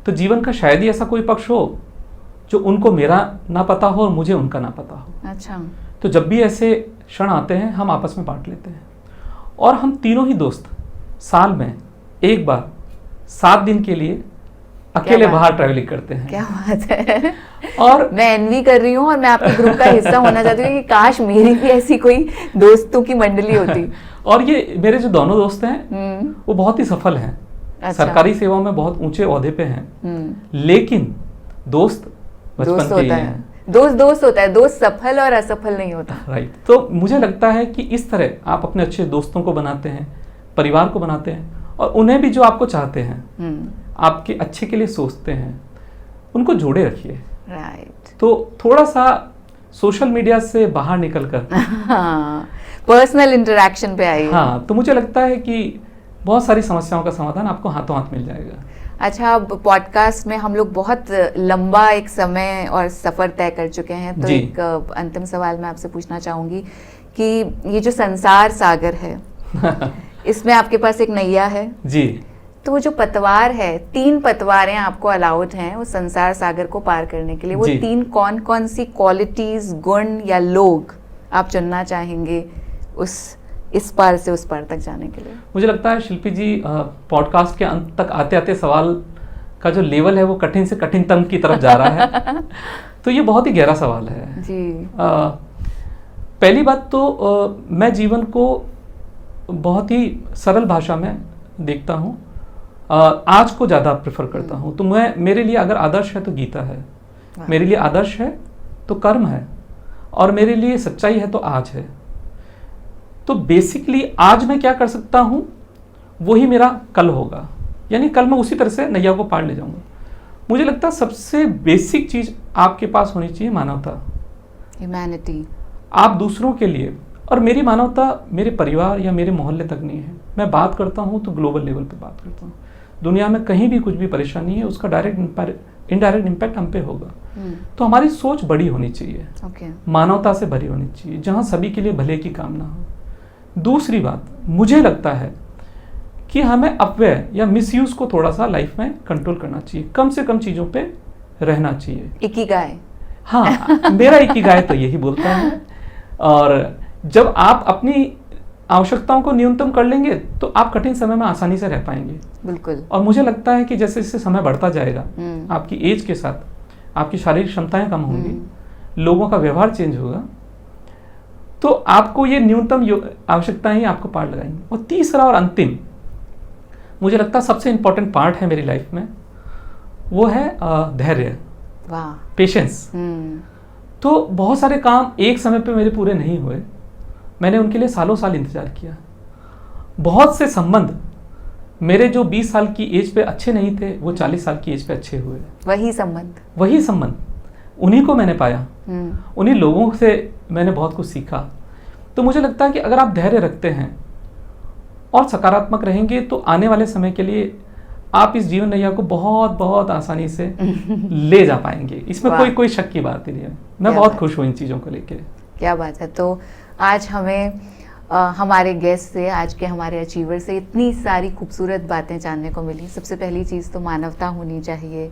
तो जीवन का शायद ही ऐसा कोई पक्ष हो जो उनको मेरा ना पता हो और मुझे उनका ना पता हो। अच्छा। तो जब भी ऐसे क्षण आते हैं हम आपस में बांट लेते हैं। और हम तीनों ही दोस्त साल में एक बार 7 दिन के लिए अकेले बाहर ट्रैवलिंग करते हैं। क्या बात है। और मैं एनवी कर रही हूँ और मैं आपके ग्रुप का हिस्सा होना चाहती हूँ कि काश मेरी भी ऐसी कोई दोस्तों की मंडली होती। और ये मेरे जो दोनों दोस्त हैं वो बहुत ही सफल हैं। अच्छा। सरकारी सेवा में बहुत ऊंचे ओहदे पे हैं। लेकिन दोस्त बचपन के ही हैं। दोस्त होता है, दोस्त सफल और असफल नहीं होता। राइट। तो मुझे लगता है कि इस तरह आप अपने अच्छे दोस्तों को बनाते हैं, परिवार को बनाते हैं और उन्हें भी जो आपको चाहते हैं, आपके अच्छे के लिए सोचते हैं, उनको जोड़े रखिए। राइट। तो थोड़ा सा सोशल मीडिया से बाहर निकलकर पर्सनल इंटरेक्शन पे आइए। हाँ, तो मुझे लगता है कि बहुत सारी समस्याओं का समाधान आपको हाथों हाथ मिल जाएगा। अच्छा, अब पॉडकास्ट में हम लोग बहुत लंबा एक समय और सफ़र तय कर चुके हैं, तो एक अंतिम सवाल मैं आपसे पूछना चाहूँगी कि ये जो संसार सागर है इसमें आपके पास एक नैया है जी, तो वो जो पतवार है, 3 पतवारें आपको अलाउड हैं उस संसार सागर को पार करने के लिए, वो 3 कौन कौन सी क्वालिटीज, गुण या लोग आप चुनना चाहेंगे इस पार से उस पार तक जाने के लिए? मुझे लगता है शिल्पी जी, पॉडकास्ट के अंत तक आते आते सवाल का जो लेवल है वो कठिन से कठिनतम की तरफ जा रहा है। तो ये बहुत ही गहरा सवाल है जी। पहली बात तो मैं जीवन को बहुत ही सरल भाषा में देखता हूँ, आज को ज़्यादा प्रेफर करता हूँ। तो मेरे लिए अगर आदर्श है तो गीता है, मेरे लिए आदर्श है तो कर्म है, और मेरे लिए सच्चाई है तो आज है। तो बेसिकली आज मैं क्या कर सकता हूँ वही मेरा कल होगा, यानी कल मैं उसी तरह से नैया को पार ले जाऊंगा। मुझे लगता है सबसे बेसिक चीज़ आपके पास होनी चाहिए मानवता, ह्यूमैनिटी। आप दूसरों के लिए, और मेरी मानवता मेरे परिवार या मेरे मोहल्ले तक नहीं है, मैं बात करता हूँ तो ग्लोबल लेवल पे बात करता हूँ। दुनिया में कहीं भी कुछ भी परेशानी है उसका डायरेक्ट इनडायरेक्ट इम्पैक्ट हम पे होगा। तो हमारी सोच बड़ी होनी चाहिए, मानवता से भरी होनी चाहिए, जहाँ सभी के लिए भले की कामना हो। दूसरी बात, मुझे लगता है कि हमें अपव्यय या मिसयूज को थोड़ा सा लाइफ में कंट्रोल करना चाहिए, कम से कम चीज़ों पे रहना चाहिए। इकिगाई, हाँ, मेरा इकिगाई तो यही बोलता है। और जब आप अपनी आवश्यकताओं को न्यूनतम कर लेंगे तो आप कठिन समय में आसानी से रह पाएंगे। बिल्कुल। और मुझे लगता है कि जैसे जैसे समय बढ़ता जाएगा, आपकी एज के साथ आपकी शारीरिक क्षमताएं कम होंगी, लोगों का व्यवहार चेंज होगा, तो आपको ये न्यूनतम आवश्यकताएं ही आपको पार लगाएंगी। और तीसरा और अंतिम, मुझे लगता है सबसे इंपॉर्टेंट पार्ट है मेरी लाइफ में, वो है धैर्य, पेशेंस। तो बहुत सारे काम एक समय पे मेरे पूरे नहीं हुए, मैंने उनके लिए सालों साल इंतजार किया। बहुत से संबंध मेरे जो 20 साल की एज पे अच्छे नहीं थे वो 40 साल की एज पे अच्छे हुए। वही संबंध उन्हीं को मैंने पाया, उन्हीं लोगों से मैंने बहुत कुछ सीखा। तो मुझे लगता है कि अगर आप धैर्य रखते हैं और सकारात्मक रहेंगे तो आने वाले समय के लिए आप इस जीवन नैया को बहुत बहुत आसानी से ले जा पाएंगे। इसमें कोई शक की बात ही नहीं है। मैं बहुत खुश हूँ इन चीज़ों को लेके। क्या बात है। तो आज हमें हमारे गेस्ट से, आज के हमारे अचीवर से इतनी सारी खूबसूरत बातें जानने को मिली। सबसे पहली चीज़ तो मानवता होनी चाहिए,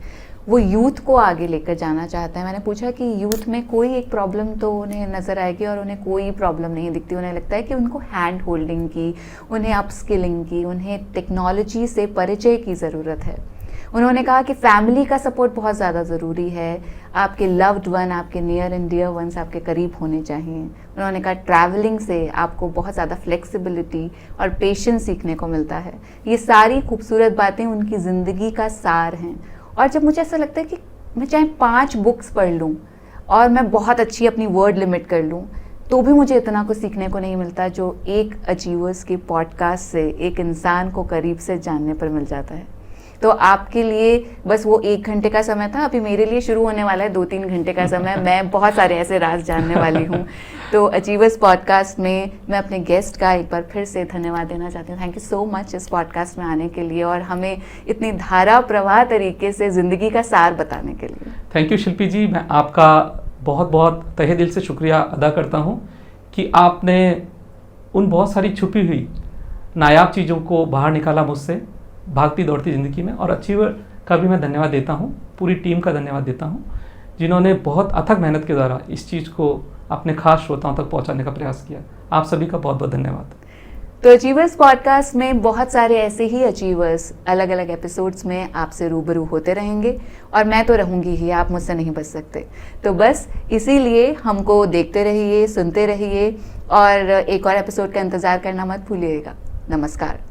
वो यूथ को आगे लेकर जाना चाहता है। मैंने पूछा कि यूथ में कोई एक प्रॉब्लम तो उन्हें नज़र आएगी और उन्हें कोई प्रॉब्लम नहीं दिखती। उन्हें लगता है कि उनको हैंड होल्डिंग की, उन्हें अपस्किलिंग की, उन्हें टेक्नोलॉजी से परिचय की ज़रूरत है। उन्होंने कहा कि फैमिली का सपोर्ट बहुत ज़्यादा ज़रूरी है, आपके लव्ड वन, आपके नियर एंड डियर वंस आपके करीब होने चाहिए। उन्होंने कहा ट्रैवलिंग से आपको बहुत ज़्यादा फ्लेक्सिबिलिटी और पेशेंस सीखने को मिलता है। ये सारी खूबसूरत बातें उनकी ज़िंदगी का सार हैं। और जब मुझे ऐसा लगता है कि मैं चाहे 5 बुक्स पढ़ लूँ और मैं बहुत अच्छी अपनी वर्ड लिमिट कर लूँ, तो भी मुझे इतना कुछ सीखने को नहीं मिलता जो एक अचीवर्स के पॉडकास्ट से एक इंसान को करीब से जानने पर मिल जाता है। तो आपके लिए बस वो 1 घंटे का समय था, अभी मेरे लिए शुरू होने वाला है 2-3 घंटे का समय। मैं बहुत सारे ऐसे राज जानने वाली हूँ। तो अचीवर्स पॉडकास्ट में मैं अपने गेस्ट का एक बार फिर से धन्यवाद देना चाहती हूँ। थैंक यू सो मच इस पॉडकास्ट में आने के लिए और हमें इतनी धारा प्रवाह तरीके से ज़िंदगी का सार बताने के लिए। थैंक यू शिल्पी जी, मैं आपका बहुत बहुत तहे दिल से शुक्रिया अदा करता हूँ कि आपने उन बहुत सारी छुपी हुई नायाब चीज़ों को बाहर निकाला मुझसे भागती दौड़ती ज़िंदगी में। और अचीवर का भी मैं धन्यवाद देता हूँ, पूरी टीम का धन्यवाद देता हूँ जिन्होंने बहुत अथक मेहनत के द्वारा इस चीज़ को अपने खास श्रोताओं तक पहुँचाने का प्रयास किया। आप सभी का बहुत बहुत धन्यवाद। तो अचीवर्स पॉडकास्ट में बहुत सारे ऐसे ही अचीवर्स अलग अलग एपिसोड्स में आपसे रूबरू होते रहेंगे और मैं तो रहूँगी ही, आप मुझसे नहीं बच सकते। तो बस इसीलिए हमको देखते रहिए, सुनते रहिए और एक और एपिसोड का इंतज़ार करना मत भूलिएगा। नमस्कार।